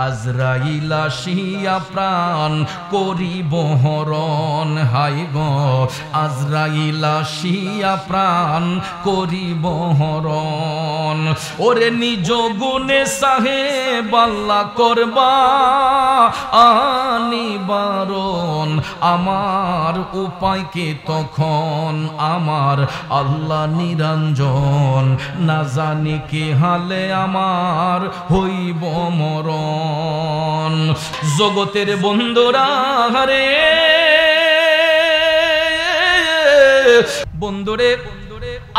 আজরাইল আসিয়া প্রাণ করিব হরণ, হাই গো আজরাইল আসিয়া প্রাণ করিব হরণ। ওরে নিজ গুণে সাহেব আল্লাহ করবা আনিবারণ, আমার উপায় কি তখন আমার আল্লাহ নিরঞ্জন, না জানি কি হালে আমার হইব মরণ। জগতের বন্ধুরা রে বন্ধুরে,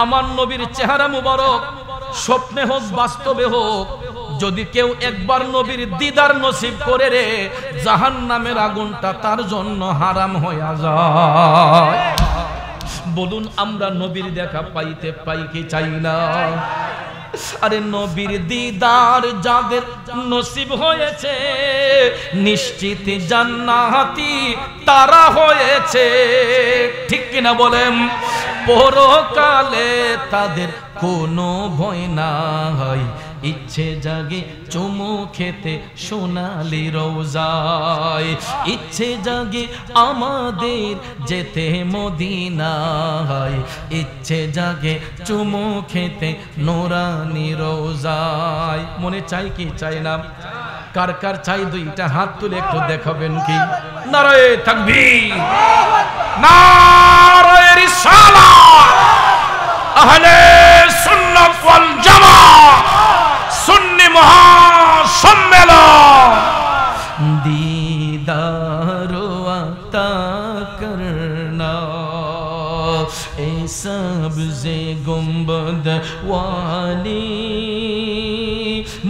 আমার নবীর চেহারা মুবারক স্বপ্নে হোক বাস্তবে হোক, যদি কেউ একবার নবীর দিদার নসিব করে রে, জাহান্নামের আগুনটা তার জন্য হারাম হয়ে যায়। বলুন আমরা নবীর দেখা পাইতে পাই কি চাই না? আরে নবীর দিদার যাদের নসিব হয়েছে, নিশ্চিত জান্নাতি তারা হয়েছে, ঠিক কিনা বলেন? পরকালে তাদের কোনো ভয় নাই, ইচ্ছে জাগে চুমু খেতে সোনালি রোজায়, ইচ্ছে জাগে আমাদের যেতে মদিনায়, ইচ্ছে জাগে চুমু খেতে নোরানি রোজায়। মনে চাই কি চাই না? কার কার চাই দুইটা হাত তুলে একটু দেখাবেন কি? নারায়ে তাকবীর, নারায়ে রিসালাত, আহলে সুন্নাত ওয়াল জামাত, সুন্নি মহাসম্মেলন। दीदार अता करना ए सब्ज़े गुंबद वाली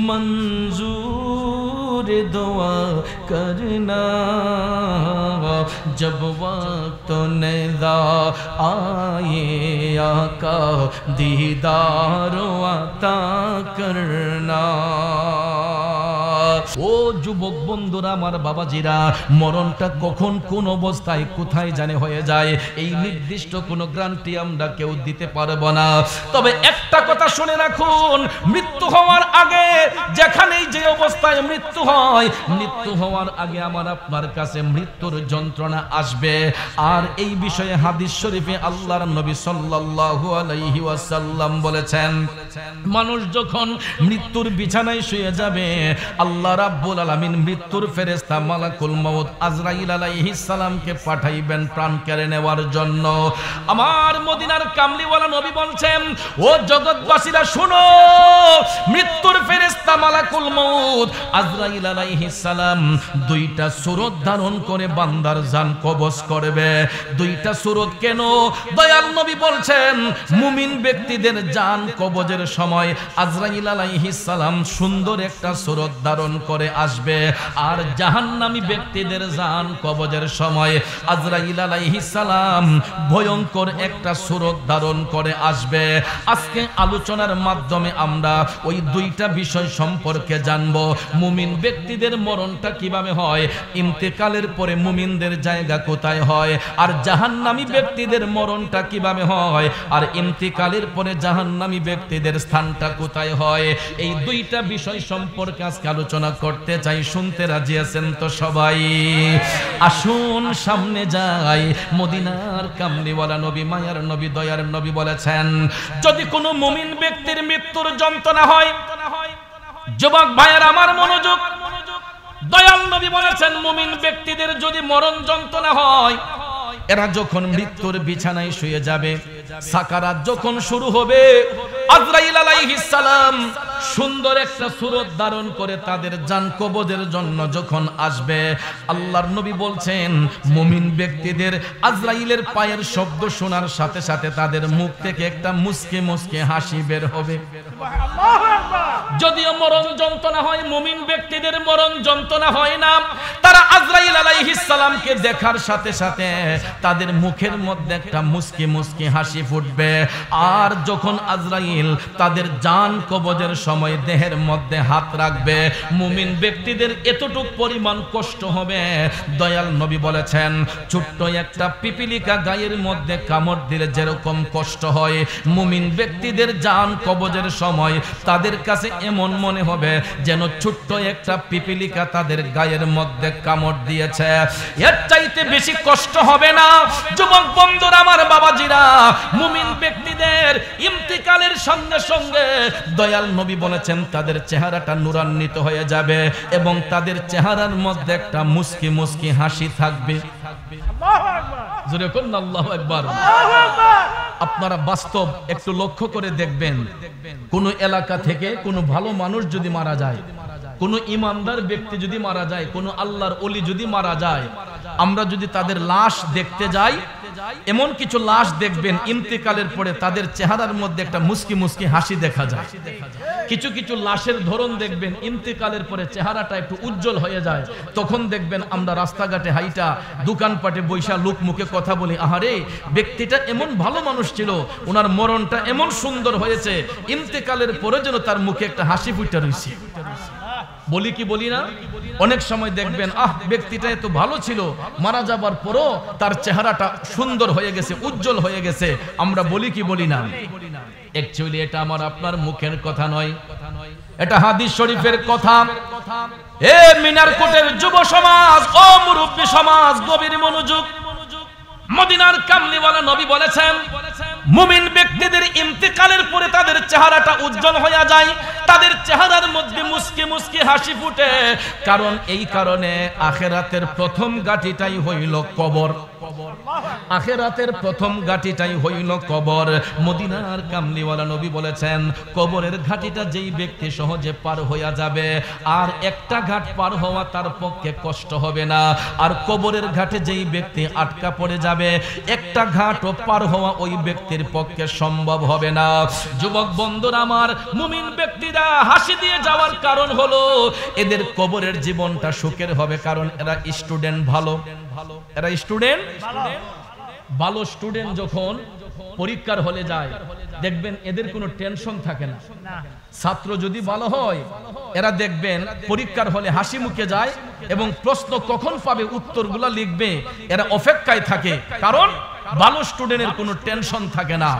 मंजूर दुआ करना, जब वक्त निदा आए आका दीदार अता करना। ও যুবক বন্ধুরা, আমার বাবাজিরা, মরণটা কখন কোন অবস্থায় কোথায় জানে হয়ে যায়, এই নির্দিষ্ট কোনো গ্যারান্টি আমরা কেউ দিতে পারবো না। তবে একটা কথা শুনে রাখুন, মৃত্যু হওয়ার আগে যেখানেই যে অবস্থায় মৃত্যু হয়, মৃত্যু হওয়ার আগে আমার আপনার কাছে মৃত্যুর যন্ত্রণা আসবে। আর এই বিষয়ে হাদিস শরীফে আল্লাহর নবী সাল্লাল্লাহু আলাইহি ওয়াসাল্লাম বলেছেন, মানুষ যখন মৃত্যুর বিছানায় শুয়ে যাবে, আল্লাহ রাব্বুল আলামিন মৃত্যুর ফেরেশতা মালাকুল মউত আজরাইল আলাইহিস সালামকে পাঠাইবেন প্রাণ কেড়ে নেওয়ার জন্য। আমার মদিনার কামলিওয়ালা নবী বলছেন, ও জগৎবাসীরা শুনো, মৃত্যুর ফেরেশতা মালাকুল মউত আজরাইল আলাইহিস সালাম দুইটা সূরত ধারণ করে বান্দার জান কবজ করবে। দুইটা সূরত কেন? দয়াল নবী বলছেন, মুমিন ব্যক্তিদের জান কবজের সময় আজরাইল আলাইহিস সালাম সুন্দর একটা সূরত ধারণ করে আসবে, আর জাহান্নামী ব্যক্তিদের জান কবজের সময় আজরাইল আলাইহিস সালাম ভয়ঙ্কর একটা সূরত ধারণ করে আসবে। আজকে আলোচনার মাধ্যমে আমরা ওই দুইটা বিষয় সম্পর্কে জানব। মুমিন ব্যক্তিদের মরণটা কিভাবে হয়, ইন্তেকালের পরে মুমিনদের জায়গা কোথায় হয়, আর জাহান্নামী ব্যক্তিদের মরণটা কিভাবে হয়, আর ইন্তেকালের পরে জাহান্নামী ব্যক্তিদের স্থানটা কোথায় হয়। এই দুইটা বিষয় সম্পর্কে আজকে আলোচনা করতে চাই। শুনতে রাজি আছেন তো সবাই? আসুন সামনে যাই। মদিনার কামলিওয়ালা নবী, মায়ার নবী, দয়ার নবী বলেছেন, যদি কোনো মুমিন ব্যক্তির মৃত্যুর যন্ত্রণা হয়, যুবক ভাইয়ের আমার মনোযোগ, দয়াল নবী বলেছেন, মুমিন ব্যক্তিদের যদি মরণ যন্ত্রণা হয়, এরা যখন মৃত্যুর বিছানায় শুয়ে যাবে, সাকারাত যখন শুরু হবে, আজরাইল আলাইহিস সালাম সুন্দর একটা সূরত ধারণ করে তাদের জান কবজের জন্য যখন আসবে, আল্লাহর নবী বলছেন, মুমিন ব্যক্তিদের আজরাইলের পায়ের শব্দ শোনার সাথে সাথে তাদের মুখ থেকে একটা মুস্কি মুস্কি হাসি বের হবে। যদিও মরণ যন্ত্রণা হয়, মুমিন ব্যক্তিদের মরণ যন্ত্রণা হয় না। তারা আজরাইল আলাইহিস সালামকে দেখার সাথে সাথে তাদের মুখের মধ্যে একটা মুস্কি মুস্কি হাসি ফুটবে। আর যখন আজরাইল তাদের জান কবজের সময় দেহের মধ্যে হাত রাখবে, মুমিন ব্যক্তিদের এতটুক পরিমাণ কষ্ট হবে। দয়াল নবী বলেছেন, ছোট্ট একটা পিপিলিকা গায়ের মধ্যে কামড় দিলে যেরকম কষ্ট হয়, মুমিন ব্যক্তিদের জান কবজের সময় তাদের কাছে এমন মনে হবে যেন ছোট্ট একটা পিপিলিকা তাদের গায়ের মধ্যে কামড় দিয়েছে। এর চাইতে বেশি কষ্ট হবে না। যুবক বন্ধুরা, আমার বাবাজিরা, মুমিন ব্যক্তিদের ইন্তিকালের সঙ্গে সঙ্গে দয়াল নবী বলেছেন তাদের চেহারাটা নূরান্বিত হয়ে যাবে এবং তাদের চেহারার মধ্যে একটা মুস্কি মুস্কি হাসি থাকবে। আল্লাহু আকবার, জোরে বলুন আল্লাহু আকবার। আপনারা বাস্তব একটু লক্ষ্য করে দেখবেন, কোন এলাকা থেকে কোন ভালো মানুষ যদি মারা যায়, কোন ইমানদার ব্যক্তি যদি মারা যায়, কোন আল্লাহর ওলি যদি মারা যায়, আমরা যদি তাদের লাশ দেখতে যাই, এমন কিছু লাশ দেখবেন ইন্তেকালের পরে তাদের চেহারার মধ্যে একটা মুস্কি মুস্কি হাসি দেখা যায়। কিছু কিছু লাশের ধরন দেখবেন ইন্তেকালের পরে চেহারাটা একটু উজ্জ্বল হয়ে যায়। তখন দেখবেন আমরা রাস্তাঘাটে হাইটা, দোকানপাটে বৈশা লোক মুখে কথা বলি, আহারে ব্যক্তিটা এমন ভালো মানুষ ছিল, ওনার মরণটা এমন সুন্দর হয়েছে, ইন্তেকালের পরে যেন তার মুখে একটা হাসি ফুটে রয়েছে। বলি কি বলি না? অনেক সময় দেখবেন ব্যক্তিটা এত ভালো ছিল, মারা যাবার পরও তার চেহারাটা সুন্দর হয়ে গেছে, উজ্জ্বল হয়ে গেছে। আমরা বলি কি বলি না? অ্যাকচুয়ালি এটা আমার আপনার মুখের কথা নয়, এটা হাদিস শরীফের কথা। এ মিনারকোটের যুব সমাজ, ও মুরব্বী সমাজ, গভীর মনোযোগ। মদিনার কামলিওয়ালা নবী বলেছেন, মুমিন ব্যক্তিদের ইন্তেকালের পরে তাদের চেহারাটা উজ্জ্বল হয়ে যায়, তাদের চেহারার মধ্যে মুস্কি মুস্কি হাসি ফুটে। কারণ এই কারণে আখিরাতের প্রথম গাঁটিটাই হইল কবর। আখিরাতের প্রথম গাঁটিটাই হইল কবর। মদিনার কামলিওয়ালা নবী বলেছেন, কবরের ঘাটিটা যেই ব্যক্তি সহজে পার হইয়া যাবে, আর একটা ঘাট পার হওয়া তার পক্ষে কষ্ট হবে না। আর কবরের ঘাটে যেই ব্যক্তি আটকা পড়ে যাবে, একটা ঘাটও পার হওয়া ওই ব্যক্তির পক্ষে সম্ভব হবে না। যুবক বন্ধুরা আমার, মুমিন ব্যক্তিরা হাসি দিয়ে যাওয়ার কারণ হলো এদের কবরের জীবনটা সুখের হবে। কারণ এরা স্টুডেন্ট ভালো, এরা স্টুডেন্ট ভালো। স্টুডেন্ট যখন পরীক্ষার হলে যায়, দেখবেন এদের কোনো টেনশন থাকে না। ছাত্র যদি ভালো হয়, এরা দেখবেন পরীক্ষার হলে হাসি মুখে যায় এবং প্রশ্ন কখন পাবে উত্তরগুলো লিখবে, এরা অপেক্ষায় থাকে। কারণ ভালো স্টুডেন্টের কোনো টেনশন থাকে না।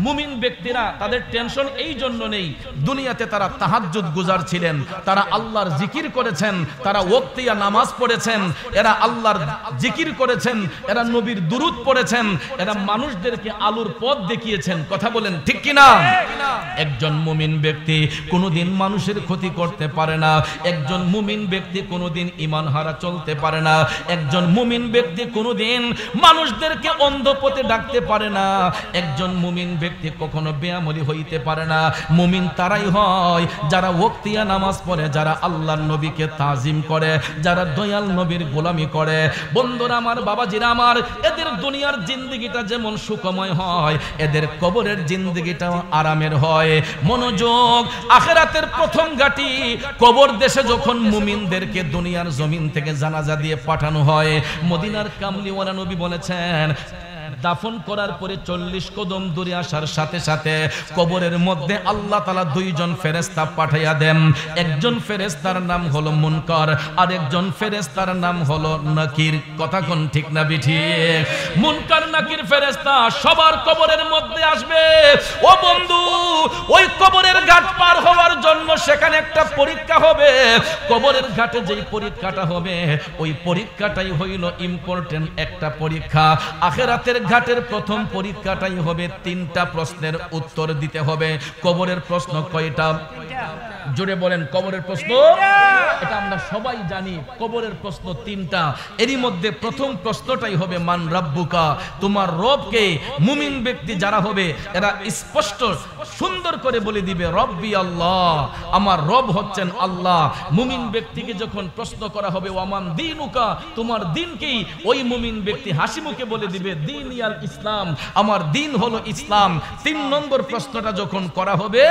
মুমিন ব্যক্তিরা তাদের টেনশন এই জন্য নেই, দুনিয়াতে তারা তাহাজ্জুদ গুজার ছিলেন, তারা আল্লাহর জিকির করেছেন, তারা ওয়াক্তিয়া নামাজ পড়েছেন, এরা আল্লাহর জিকির করেছেন, এরা নবীর দুরূদ পড়েছেন, এরা মানুষদেরকে আলোর পথ দেখিয়েছেন। কথা বলেন ঠিক কিনা? একজন মুমিন ব্যক্তি কোনোদিন মানুষের ক্ষতি করতে পারে না, একজন মুমিন ব্যক্তি কোনোদিন ঈমান হারা চলতে পারে না, একজন মুমিন ব্যক্তি কোনোদিন মানুষদেরকে অন্ধ পথে ডাকতে পারে না, একজন মুমিন ব্যক্তি কখনো বেয়ামলি হইতে পারে না। মুমিন তারাই হয় যারা ওয়াক্তিয়া নামাজ পড়ে, যারা আল্লাহর নবীকে তাজিম করে, যারা দয়াল নবীর গোলামি করে। বন্ধুরা আমার, বাবাজিরা আমার, এদের দুনিয়ার জিন্দেগিটা যেমন সুখময় হয়, এদের কবরের জিন্দেগিটাও আরামের হয়। মনোযোগ, আখিরাতের প্রথম ঘাটি কবর দেশে যখন মুমিনদেরকে দুনিয়ার জমিন থেকে জানাজা দিয়ে পাঠানো হয়, মদিনার কামলিওয়ালা নবী বলেছেন, দাফন করার পরে 40 কদম দূরে আসার সাথে সাথে কবরের মধ্যে আল্লাহ তাআলা দুইজন ফেরেশতা পাঠাইয়া দেন। একজন ফেরেশতার নাম হলো মুনকার, আর একজন ফেরেশতার নাম হলো নাকির। কথা কোন ঠিক না বিঠিক? মুনকার নাকির ফেরেশতা সবার কবরের মধ্যে আসবে। ও বন্ধু, ওই কবরের ঘাট পার হওয়ার জন্য সেখানে একটা পরীক্ষা হবে। কবরের ঘাটে যেই পরীক্ষাটা হবে, ওই পরীক্ষাটাই হইল ইম্পর্টেন্ট একটা পরীক্ষা। আখিরাতের ঘাটের প্রথম পরীক্ষাটাই হবে 3টা প্রশ্নের উত্তর দিতে হবে। কবরের প্রশ্ন কয়টা? জোরে বলেন, কবরের প্রশ্ন? এটা আমরা সবাই জানি, কবরের প্রশ্ন 3টা। এরই মধ্যে প্রথম প্রশ্নটাই হবে মান রাব্বুকা, তোমার রব কে? মুমিন ব্যক্তি যারা হবে এরা স্পষ্ট সুন্দর করে বলে দিবে রব্বি আল্লাহ, আমার রব হচ্ছেন আল্লাহ। মুমিন ব্যক্তিকে যখন প্রশ্ন করা হবে ওয়ামান দীনুকা, তোমার দিন কি? ওই মুমিন ব্যক্তি হাসি মুখে বলে দিবে দীনিয়াল ইসলাম, আমার দিন হলো ইসলাম। 3 নম্বর প্রশ্নটা যখন করা হবে,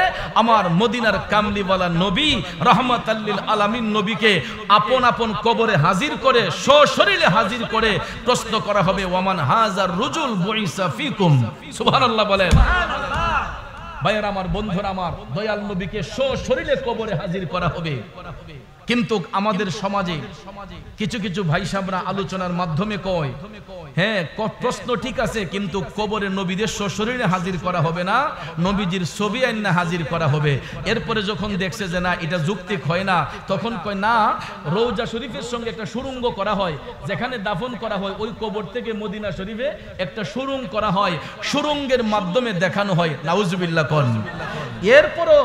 আমার মদিনার কামলিওয়ালা তাআলা নবী রাহমাতাল লিল আলামিন নবীকে আপন আপন কবরে হাজির করে সশরীরে হাজির করে প্রশ্ন করা হবে ওয়ামান হাজার রুজুল বুইসা ফিকুম সুবহানাল্লাহ বলেন। ভাইয়েরা আমার, বন্ধুরা আমার, দয়াল নবীকে সশরীরে কবরে হাজির করা হবে। কিন্তু আমাদের সমাজে কিছু কিছু ভাই সাহেবরা আলোচনার মাধ্যমে কয়, হ্যাঁ প্রশ্ন ঠিক আছে, কিন্তু কবরে নবীদের সশরীরে হাজির করা হবে না, নবীজির ছবি আইনা হাজির করা হবে। এরপরে যখন দেখছে যে না এটা যৌক্তিক হয় না, তখন কয় না, রওজা শরীফের সঙ্গে একটা সুড়ঙ্গ করা হয়, যেখানে দাফন করা হয় ওই কবর থেকে মদিনা শরীফে একটা সুড়ঙ্গ করা হয়, সুড়ঙ্গের মাধ্যমে দেখানো হয়। নাউজুবিল্লাহ কোন। এরপরও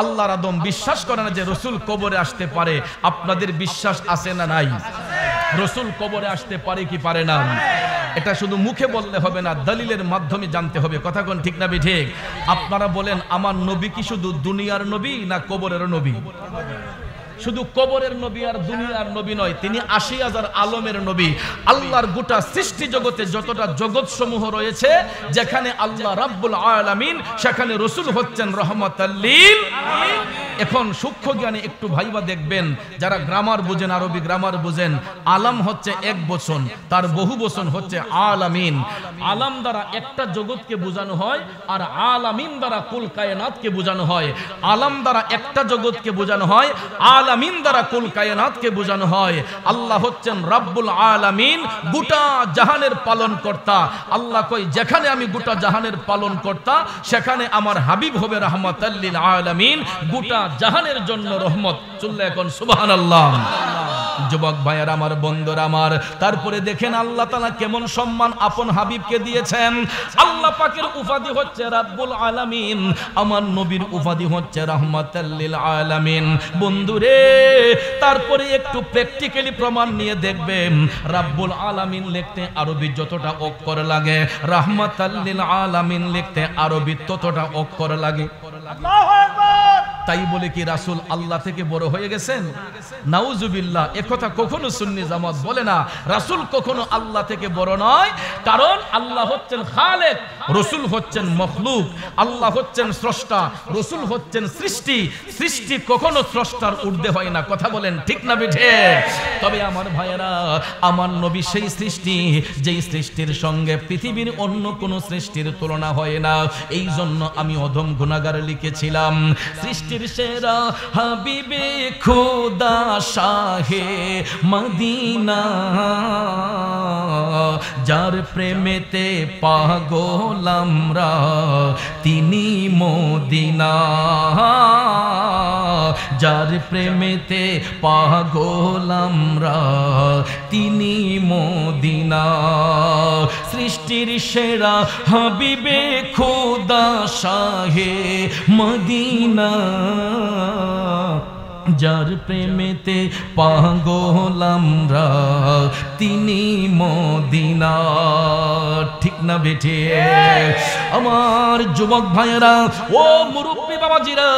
আল্লাহর আদম বিশ্বাস করে না যে রাসূল কবরে আসতে পারে। আপনাদের বিশ্বাস আছে না নাই? রাসূল কবরে আসতে পারে কি পারে না? এটা শুধু মুখে বললে হবে না, দলিলের মাধ্যমে জানতে হবে। কথা কোন ঠিক না ঠিক? আপনারা বলেন আমার নবী কি শুধু দুনিয়ার নবী না কবরের নবী? শুধু কবরের নবী আর দুনিয়ার নবী নয়, তিনি ৮০,০০০ আলমের নবী। আল্লাহর গোটা সৃষ্টি জগতে যতটা জগৎ সমূহ রয়েছে, যেখানে আল্লাহ রাব্বুল আলামিন, সেখানে রাসূল হচ্ছেন রাহমাতাল লিল। এখন সূক্ষ্ম জ্ঞানে একটু ভাইবা দেখবেন, যারা গ্রামার বুঝেন, আরবি গ্রামার বুঝেন, আলাম হচ্ছে এক বচন, তার বহু বচন হচ্ছে আলামিন। আলাম দ্বারা একটা জগৎকে বোঝানো হয়, আর আলামিন দ্বারা কুল কায়নাতকে বোঝানো হয়। আলাম দ্বারা একটা জগৎকে বোঝানো হয়, আলামিন দ্বারা কুল কায়নাতকে বোঝানো হয়। আল্লাহ হচ্ছেন রাব্বুল আলামিন, গোটা জাহানের পালন কর্তা। আল্লাহ কই যেখানে আমি গোটা জাহানের পালন কর্তা, সেখানে আমার হাবিব হবে রাহমাতাল লিল আলামিন, গোটা জাহানের জন্য রহমত। চললে এখন সুবহানাল্লাহ। যুবক ভাইয়ার আমার, বন্ধুরা আমার, তারপরে দেখেন আল্লাহ তাআলা কেমন সম্মান আপন হাবিবকে দিয়েছেন। আল্লাহ পাকের উপাধি হচ্ছে রাব্বুল আলামিন, আমার নবীর উপাধি হচ্ছে রাহমাতাল লিল আলামিন। বন্ধুরে, তারপরে একটু প্র্যাকটিক্যালি প্রমাণ নিয়ে দেখবেন, রাব্বুল আলামিন লিখতে আরবি যতটা অক্ষর লাগে, রাহমাতাল লিল আলামিন লিখতে আরবি ততটা অক্ষর লাগে। আল্লাহু আকবার। তাই বলে কি রাসূল আল্লাহ থেকে বড় হয়ে গেছেন? নাউজুবিল্লাহ। একথা কখনো সুন্নি জামাত বলে না। রাসূল কখনো আল্লাহ থেকে বড় নয়, কারণ আল্লাহ হচ্ছেন খালেক, রাসূল হচ্ছেন মখলুক। আল্লাহ হচ্ছেন স্রষ্টা, রাসূল হচ্ছেন সৃষ্টি। সৃষ্টি কখনো স্রষ্টার ঊর্ধ্বে হয় না। কথা বলেন ঠিক না বেঠে? তবে আমার ভাইয়েরা, আমার নবী সেই সৃষ্টি, যেই সৃষ্টির সঙ্গে পৃথিবীর অন্য কোন সৃষ্টির তুলনা হয় না। এই জন্য আমি অধম গুনাহগার লিখেছিলাম, সৃষ্টির সেরা হাবিবে খোদা শাহে মদিনা, যার প্রেমেতে পাগল আমরা তিনি মদিনা, যার প্রেমেতে পাগল আমরা তিনি মদিনা। সৃষ্টির সেরা হাবিবে খোদা শাহে মদিনা, যার প্রেমেতে পাগল আমরা তিনি মদিনা। ঠিক না বেঠে? আমার যুবক ভাইয়েরা, ও মুরব্বী বাবাজিরা,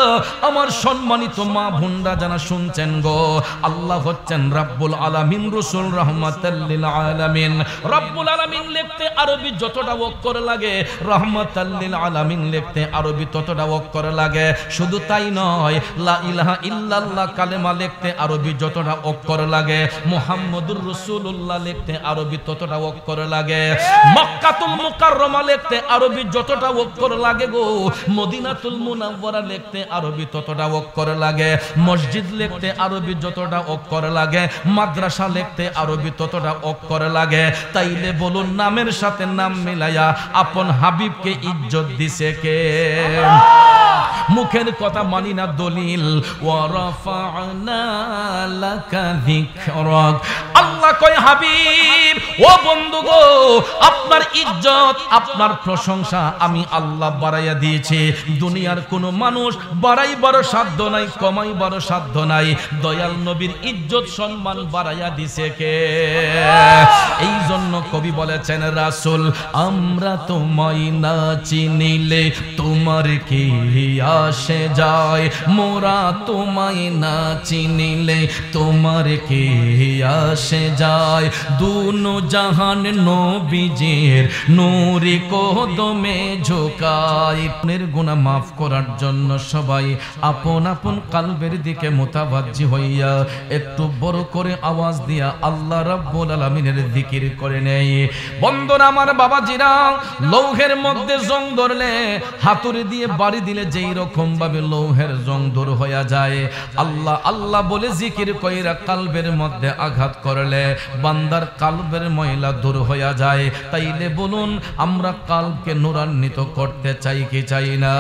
আমার সম্মানিত মা বোনরা যারা শুনছেন গো, আল্লাহ হচ্ছেন রাব্বুল আলামিন, রাসূল রাহমাতাল লিল আলামিন। রাব্বুল আলামিন লিখতে আরবি যতটা অক্ষর লাগে, রাহমাতাল লিল আলামিন লিখতে আরবি ততটা অক্ষর লাগে। শুধু তাই নয়, লা ইলাহা ইল্লাল্লাহ কালেমা লিখতে আরবি যতটা অক্ষর লাগে, মুহাম্মদুর রাসূলুল্লাহ লিখতে আরবি ততটা অক্ষর লাগে, মক্কাতুল মুকাররমা লিখতে আরবি যতটা অক্ষর লাগে গো, মদিনাতুল মুনাওয়ারা লিখতে আরবি ততটা অক্ষর লাগে, মসজিদ লিখতে আরবি যতটা অক্ষর লাগে, মাদ্রাসা লিখতে আরবি ততটা অক্ষর লাগে। তাইলে বলুন, নামের সাথে নাম মিলাইয়া আপন হাবিবকে ইজ্জত দিছে কে? মুখের কথা মানি না দলিল। ওয়া রাফা'না লাকা যিকরাক। আল্লাহ কয় হাবিব, ও বন্ধু গো, আপনার ইজ্জত, আপনার প্রশংসা আমি আল্লাহ বাড়াইয়া দিয়েছি। দুনিয়ার কোন মানুষ বাড়াইবার সাধ্য নাই, কমাইবার সাধ্য নাই। দয়াল নবীর ইজ্জত সম্মান বাড়াইয়া দিছে কে? এই জন্য কবি বলেছেন, রাসূল আমরা তোমায় না চিনিলে তোমার কি আসে যায়, মোরা তোমায় না চিনিলে তোমার কি আসে যায়। দুনো জাহান নবীজির নূরে কদমে ঝোকায়। আপনার গুনাহ মাফ করার জন্য জন্য সবাই আপন আপন কালবের দিকে মুতাওয়াজ্জি হইয়া একটু বড় করে আওয়াজ দিয়া আল্লাহ রাব্বুল আলামিনের জিকির করে নেই। বন্ধুরা আমার বাবাজিরা, লৌহের মধ্যে জং ধরলে হাতুড়ি দিয়ে বাড়ি দিলে যেই রকম ভাবে লৌহের জং দূর হয়ে যায়, আল্লাহ আল্লাহ বলে জিকির কইরা কালবের মধ্যে আঘাত করলে বান্দার কালবের ময়লা দূর হয়ে যায়। তাইলে বলুন, আমরা কালবকে নূরান্বিত করতে চাই কি চাই না?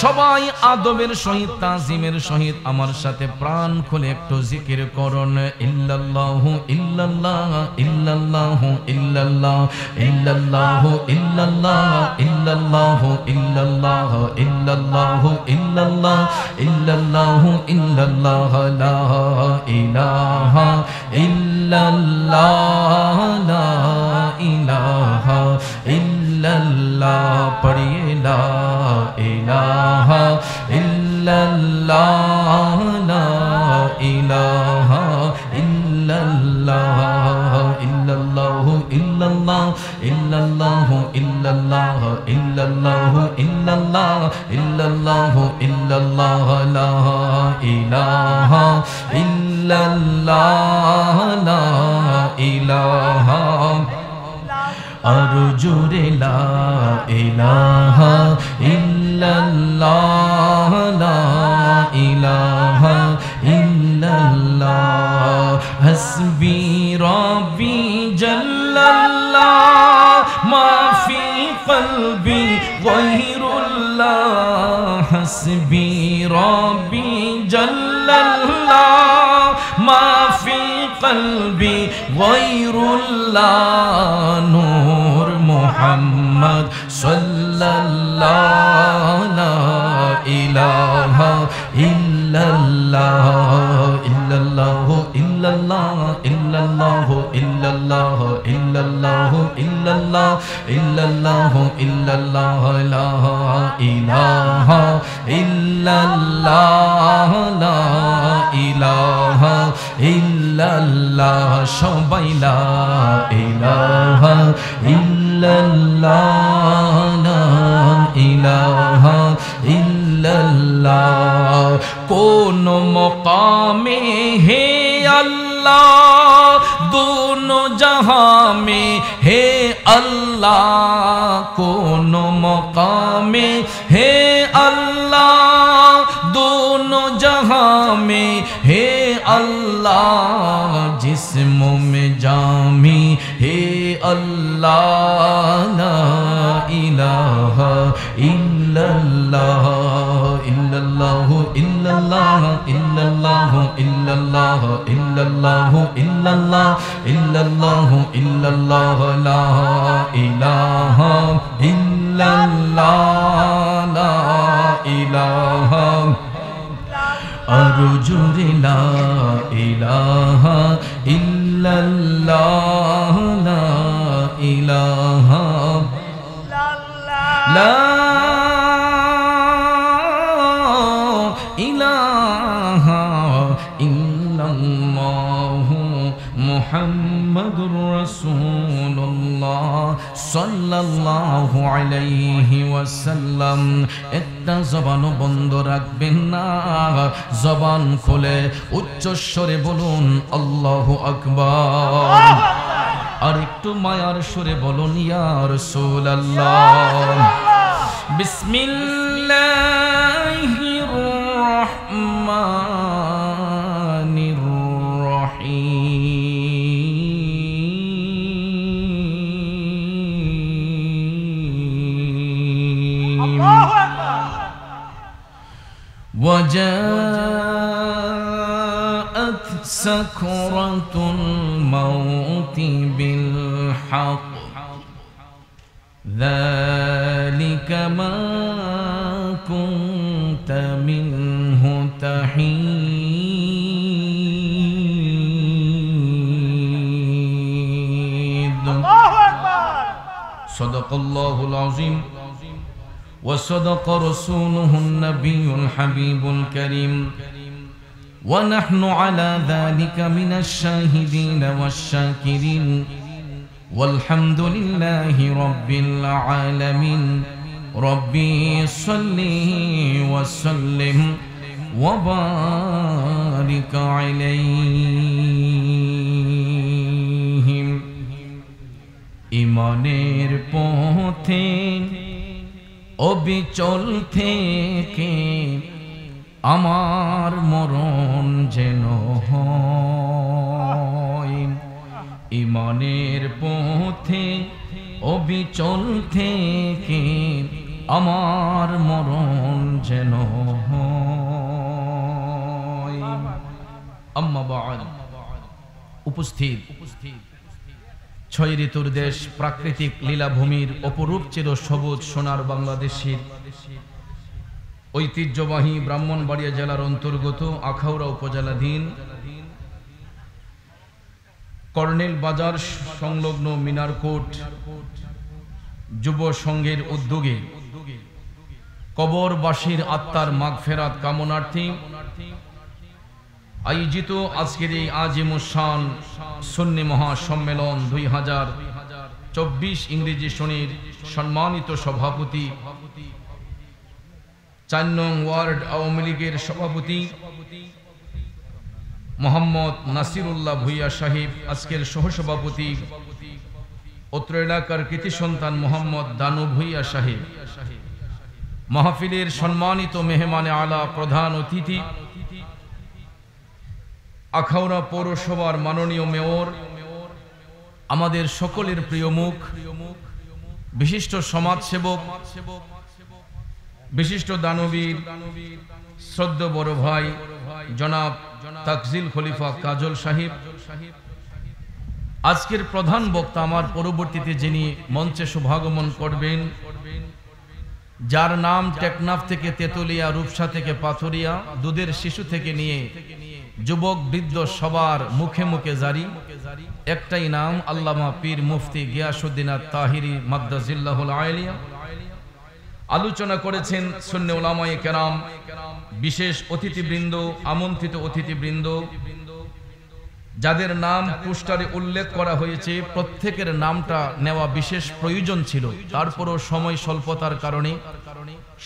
সবাই আদবের সহিত তাজিমের সহিত আমার সাথে প্রাণ খুলে একটু জিকির করুন। ইল্লাল্লাহু ইল্লাল্লাহ ইল্লাল্লাহু ইল্লাল্লাহ ইল্লাল্লাহু ইল্লাল্লাহ ইল্লাল্লাহু ইল্লাল্লাহ ইল্লাল্লাহু ইল্লাল্লাহ ইল্লাল্লাহু ইল্লাল্লাহ লা ইলাহা ইল্লাল্লাহ লা ইলাহা ইল্লাল্লাহ। পড়িয়ে লা ইলাহা ইল্লাল্লাহ লা ইলাহা ইল্লাল্লাহ ইল্লাল্লাহু ইল্লাল্লাহ ইল্লাল্লাহু ইল্লাল্লাহ ইল্লাল্লাহু ইল্লাল্লাহ ইল্লাল্লাহু ইল্লাল্লাহ লা ইলাহা ইল্লাল্লাহ লা ইলাহা। আর জোরে লা ইলাহা ইল্লাল্লাহ লা ইলাহা ইল্লাল্লাহ। হাসবি রাব্বি জাল্লাল্লাহ মা ফি কলবি গায়রুল্লাহ। হাসবি রাব্বি জাল্লাল্লাহ মা ফি কলবি গায়রুল্লাহ। নূর মুহাম্মদ সাল্লাল্লাহু লা ইলাহা ইল্লাল্লাহ ইল্লাল্লাহু ইল্লাল্লাহ ইল্লাল্লাহু ইল্লাল্লাহ ইল্লাল্লাহু ইল্লাল্লাহ ইল্লাল্লাহু ইল্লাল্লাহ লা ইলাহা ইল্লাল্লাহ লা ইলাহা ইল্লাল্লাহ। সবাই লা ইলাহা ইল্লাল্লাহ লা ইলাহা ইল্লাল্লাহ। কোন মকামে হে अल्लाह दोनों जहां में है अल्लाह कोनो मकामे है अल्लाह दोनों जहां में है अल्लाह जिस्मों में जामी है अल्लाह ला इलाहा इल्लल्लाह इल्लल्लाह इल्लल्लाह इल्लल्लाह इल्लल्लाह इल्लल्लाह इल्लल्लाह इल्लल्लाह इल्लल्लाह ला इलाहा इल्लल्लाह ला इलाहा अर्जुन ला इलाहा इल्लल्लाह ला इलाहा ला इलाहा इल्लल्लाह मुहम्मदुर रसूलुल्लाह सल्लल्लाहु अलैहि वसल्लम। একটা জবানও বন্ধ রাখবেন না, জবান খুলে উচ্চ স্বরে বলুন আল্লাহু আকবার। আর একটু মায়ার সুরে বলুন ইয়া রাসূলুল্লাহ। বিসমিল্লাহির রহমানির রহিম। আল্লাহু আকবার। وجاءت سكرة الموت بالحق ذلك ما كنت منه تحيد. صدق الله العظيم وصدق رسوله النبي الحبيب الكريم ونحن على ذلك من الشاهدين والشاكرين والحمد لله رب العالمين রব্বি সাল্লি ওয়া সাল্লিম ওয়া বারিক আলাইহি। ঈমানের পথে অবিচল থেকে আমার মরণ যেন হয়। ঈমানের পথে অবিচল থেকে আমার মরণ যেন হয়। আম্মা বা'দ। উপস্থিত ছয় ঋতুর দেশ, প্রাকৃতিক লীলাভূমির অপরূপ চির সবুজ সোনার বাংলাদেশের ঐতিহ্যবাহী ব্রাহ্মণবাড়িয়া জেলার অন্তর্গত আখাউড়া উপজেলাধীন কর্নেল বাজার সংলগ্ন মিনারকোট যুব সংঘের উদ্যোগে কবরবাসীর আত্মার মাগফিরাত কামনার্থে আয়োজিত আজকের এই আজিমুশান সুন্নি মহাসম্মেলন 2024 ইংরেজি সনের সম্মানিত সভাপতি, 4 নং ওয়ার্ড আওয়ামী লীগের সভাপতি মোহাম্মদ নাসিরুল্লাহ ভুইয়া সাহেব, আজকের সহসভাপতি অত্র এলাকার কৃতি সন্তান মোহাম্মদ দানু ভুইয়া সাহেব, মাহফিলের সম্মানিত মেহমানে আলা প্রধান অতিথি আখাউড়া পৌরসভার মাননীয় মেয়র, আমাদের সকলের প্রিয় মুখ, বিশিষ্ট সমাজসেবক, বিশিষ্ট দানবীর, শ্রদ্ধ বড় ভাই জনাব তাকজিল খলিফা কাজল সাহেব, আজকের প্রধান বক্তা, আমার পরবর্তীতে যিনি মঞ্চে শুভাগমন করবেন, যার নাম টেকনাফ থেকে তেতুলিয়া, রূপসা থেকে পাথুরিয়া, দুধের শিশু থেকে নিয়ে যুবক বৃদ্ধ সবার মুখে মুখে জারি একটাই নাম, আল্লামা পীর মুফতি গিয়াসউদ্দিন আত-তাহিরি মাদ্দাজিল্লাহুল আলিয়া। আলোচনা করেছেন সুন্নি উলামায়ে কেরাম, বিশেষ অতিথিবৃন্দ, আমন্ত্রিত অতিথিবৃন্দ, যাদের নাম পোস্টারে উল্লেখ করা হয়েছে। প্রত্যেকের নামটা নেওয়া বিশেষ প্রয়োজন ছিল, তারপরও সময় স্বল্পতার কারণে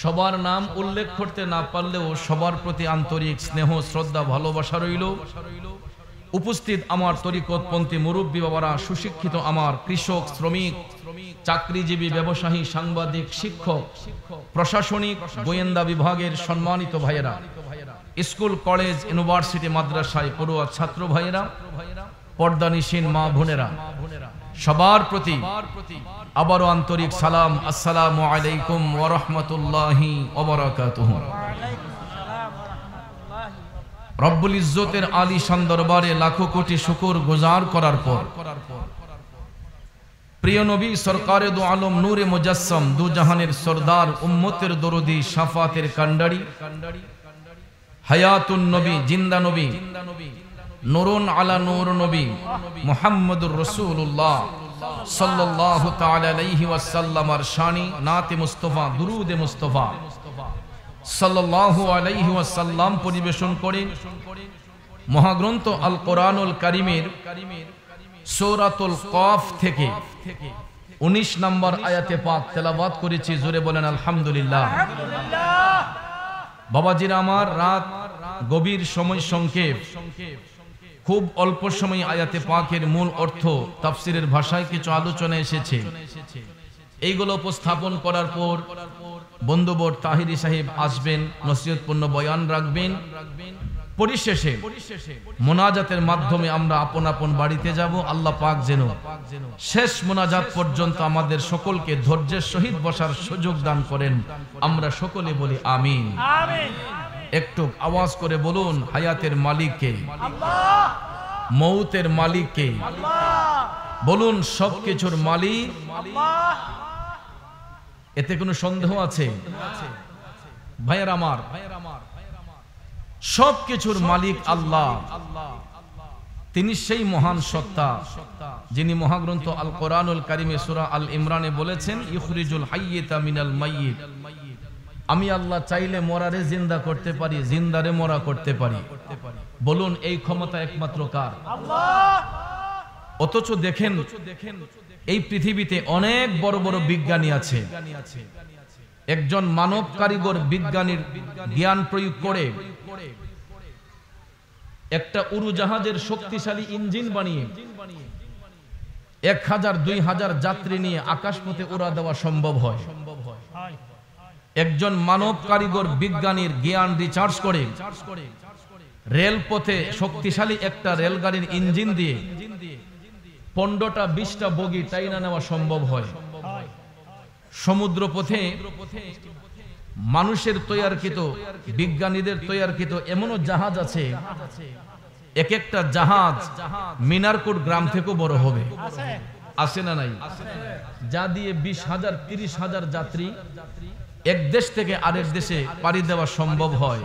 সবার নাম উল্লেখ করতে না পারলেও সবার প্রতি আন্তরিক স্নেহ, শ্রদ্ধা, ভালোবাসা রইল। উপস্থিত আমার তরিকতপন্থী মুরব্বী বাবারা, সুশিক্ষিত আমার কৃষক, শ্রমিক, চাকরিজীবী, ব্যবসায়ী, সাংবাদিক, শিক্ষক, প্রশাসনিক, গোয়েন্দা বিভাগের সম্মানিত ভাইয়েরা, স্কুল, কলেজ, ইউনিভার্সিটি, মাদ্রাসায় পড়ুয়া ছাত্র ভাইয়েরা, পর্দানিশীন মা বোনেরা, সবার প্রতি আবারও আন্তরিক সালাম। আসসালামু আলাইকুম ওয়া রাহমাতুল্লাহি ওয়া বারাকাতুহু। রব্বুল ইজ্জতের আলিশান দরবারে লাখো কোটি শুকর গুজার করার পর প্রিয় নবী সরকারে দু আলম নূরে মুজাসসাম, দু জাহানের সরদার, উম্মতের দরদি, শাফাতের কান্ডারি, হায়াতুন নবী, জিন্দা নবী, নূরুন আলা নূর নবী মুহাম্মদুর রাসূলুল্লাহ সাল্লাল্লাহু তাআলা আলাইহি ওয়াসাল্লামের শানি নাতে মুস্তাফা, দুরুদে মুস্তাফা সাল্লাল্লাহু আলাইহি ওয়াসাল্লাম পরিবেশন করেন মহাগ্রন্থ আল কোরআনুল কারীমের সূরাতুল কফ থেকে 19 নম্বর আয়াতে পাক তেলাওয়াত করেছি। জোরে বলেন আলহামদুলিল্লাহ। বাবাজিরা আমার, রাত গভীর, সময় সংক্ষেপ, খুব অল্প সময় আয়াতে পাকের মূল অর্থ তাফসিরের ভাষায় কিছু আলোচনা এসেছে। এইগুলো উপস্থাপন করার পর বন্ধুবর তাহিরি সাহেব আসবেন, নসিহতপূর্ণ বয়ান রাখবেন। পরিশেষে মোনাজাতের মাধ্যমে আমরা আপন আপন বাড়িতে যাব। আল্লাহ পাক যেন শেষ মোনাজাত পর্যন্ত আমাদের সকলকে ধৈর্যের সহিত বসার সুযোগ দান করেন। আমরা সকলে বলি আমিন। একটু আওয়াজ করে বলুন, হায়াতের মালিক কে? আল্লাহ। মৌতের মালিক কে? আল্লাহ। বলুন, সবকিছুর মালিক আল্লাহ। এতে কোনো সন্দেহ আছে? ভাইয়েরা আমার, সবকিছুর মালিক আল্লাহ। তিনি সেই মহান সত্তা যিনি মহাগ্রন্থ আল কোরআনুল কারীমে সূরা আল ইমরানে বলেছেন, ইখরিজুল হাইয়্যিতা মিনাল মাইয়্যিত। আমি আল্লাহ চাইলে মরারে জিন্দা করতে পারি, জিন্দারে মরা করতে পারি। বলুন, এই ক্ষমতা একমাত্র কার? আল্লাহ। অথচ দেখেন, এই পৃথিবীতে অনেক বড় বড় বিজ্ঞানী আছে, একজন মানব কারিগর বিজ্ঞানীর জ্ঞান প্রয়োগ করে একটা উড়োজাহাজের শক্তিশালী ইঞ্জিন বানিয়ে 1000-2000 যাত্রী নিয়ে আকাশপথে উড়া দেওয়া সম্ভব হয়। একজন মানব কারিগর বিজ্ঞানীর জ্ঞান রিচার্জ করে রেলপথে শক্তিশালী একটা রেলগাড়ির ইঞ্জিন দিয়ে 15টা-20টা বগি টাইনা নেওয়া সম্ভব হয়। সমুদ্র পথে মানুষের তৈয়ারকৃত বিজ্ঞানীদের তৈয়ারকৃত এমনও জাহাজ আছে, এক একটা জাহাজ মিনারকোট গ্রাম থেকেও বড় হবে, আছে না নাই? যা দিয়ে 20,000-30,000 যাত্রী এক দেশ থেকে আরেক দেশে পাড়ি দেওয়া সম্ভব হয়।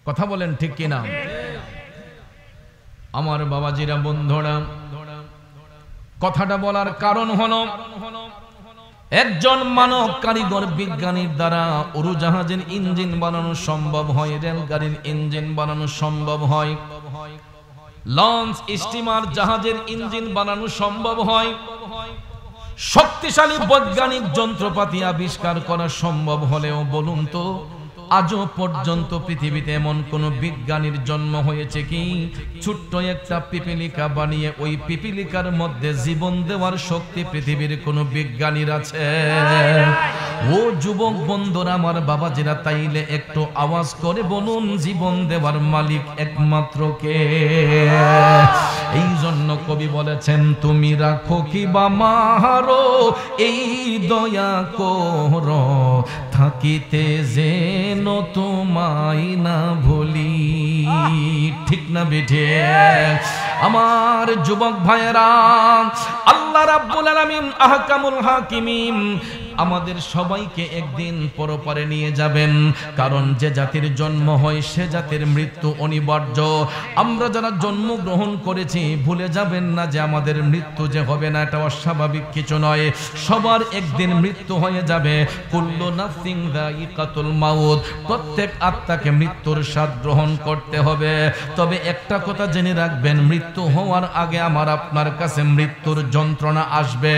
কথা বলেন ঠিক কিনা? আমার বাবাজিরা, বন্ধুরা, কথাটা বলার কারণ হলো একজন মানব কারিগর বিজ্ঞানীর দ্বারা উড়োজাহাজের ইঞ্জিন বানানো সম্ভব হয়, রেলগাড়ির ইঞ্জিন বানানো সম্ভব হয়, লঞ্চ স্টিমার জাহাজের ইঞ্জিন বানানো সম্ভব হয়, শক্তিশালী বৈজ্ঞানিক যন্ত্রপাতি আবিষ্কার করা সম্ভব হলেও বলুন তো আজও পর্যন্ত পৃথিবীতে এমন কোন বিজ্ঞানীর জন্ম হয়েছে কি ছোট্ট একটা পিপিলিকা বানিয়ে ওই পিপিলিকার মধ্যে জীবন দেওয়ার শক্তি পৃথিবীর কোন বিজ্ঞানীর আছে? ও যুবক বন্ধুরা, আমার বাবাজিরা, তাইলে একটু আওয়াজ করে বলুন, জীবন দেওয়ার মালিক একমাত্র কে? এই জন্য কবি বলেছেন, তুমি রাখো কি বা মারো এই দয়া করো, থাকিতে যেন তোমায় না ভুলি। ঠিক না বেঠে? আমার যুবক ভাইয়েরা, আল্লাহ রাব্বুল আলামিন আহকামুল হাকিমিন আমাদের সবাইকে একদিন পরপারে নিয়ে যাবেন, কারণ যে জাতির জন্ম হয় সে জাতির মৃত্যু অনিবার্য। আমরা যারা জন্মগ্রহণ করেছি ভুলে যাবেন না যে আমাদের মৃত্যু যে হবে না এটা অস্বাভাবিক কিছু নয়, সবার একদিন মৃত্যু হয়ে যাবে। কুল্লু নাফসিন যায়িকাতুল মাউত, প্রত্যেক আত্মাকে মৃত্যুর স্বাদ গ্রহণ করতে হবে। তবে একটা কথা জেনে রাখবেন, মৃত্যু হওয়ার আগে আমার আপনার কাছে মৃত্যুর যন্ত্রণা আসবে,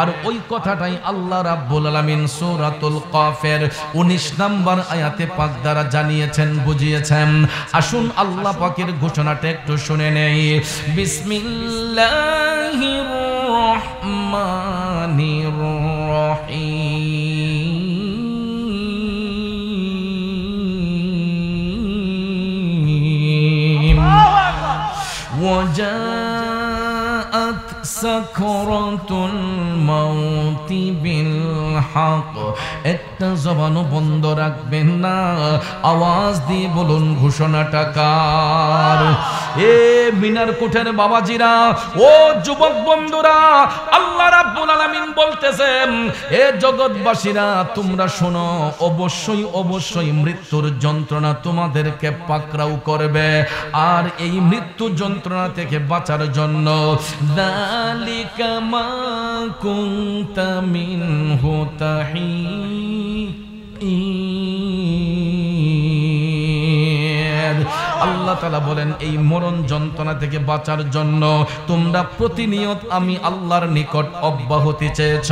আর ওই কথাটাই আল্লাহ রাব্বুল আলামিন সূরাতুল কাফের 19 নম্বর আয়াতে পাক দ্বারা জানিয়েছেন, বুঝিয়েছেন। আসুন আল্লাহ পাকের ঘোষণাটা একটু শুনে নেই। বিসমিল্লাহির রহমানির রহিম। وجاءت سكرة الموت بالحق। একটা জবানও বন্ধ রাখবেন না, আওয়াজ দিয়ে বলুন ঘোষণাটা কার? এ মিনারকোটের বাবাজিরা, ও যুবক বন্ধুরা, আল্লাহ রাব্বুল আলামিন বলতেছেন, এ জগৎবাসীরা তোমরা শোনো, অবশ্যই অবশ্যই মৃত্যুর যন্ত্রণা তোমাদেরকে পাকড়াও করবে, আর এই মৃত্যু যন্ত্রণা থেকে বাঁচার জন্য যালিকা মা কুনতা মিনহু তাহিদ। আল্লাহ তাআলা বলেন, এই মরণ যন্ত্রণা থেকে বাঁচার জন্য তোমরা প্রতিনিয়ত আমি আল্লাহর নিকট অব্যাহতি চেয়েছ।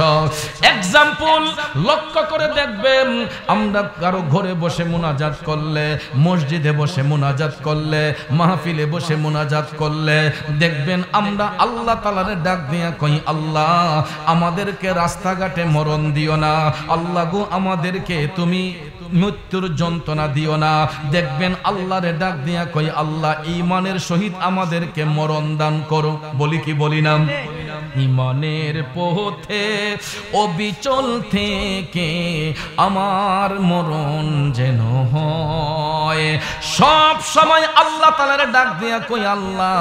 এক্সাম্পল লক্ষ্য করে দেখবেন, আমরা কারো ঘরে বসে মুনাজাত করলে, মসজিদে বসে মুনাজাত করলে, মাহফিলে বসে মুনাজাত করলে দেখবেন আমরা আল্লাহ তাআলার ডাক দিয়া কই, আল্লাহ আমাদেরকে রাস্তাঘাটে মরণ দিও না, আল্লাহ গো আমাদেরকে তুমি মৃত্যুর যন্ত্রণা দিও না। দেখবেন আল্লাহরে ডাক দিয়া কই, আল্লাহ ঈমানের সহিত আমাদেরকে মরণ দান করো। বলি কি বলি না? ঈমানের পথে অবিচল থেকে আমার মরণ যেন হয়। সব সময় আল্লাহ তাআলার ডাক দিয়া কই, আল্লাহ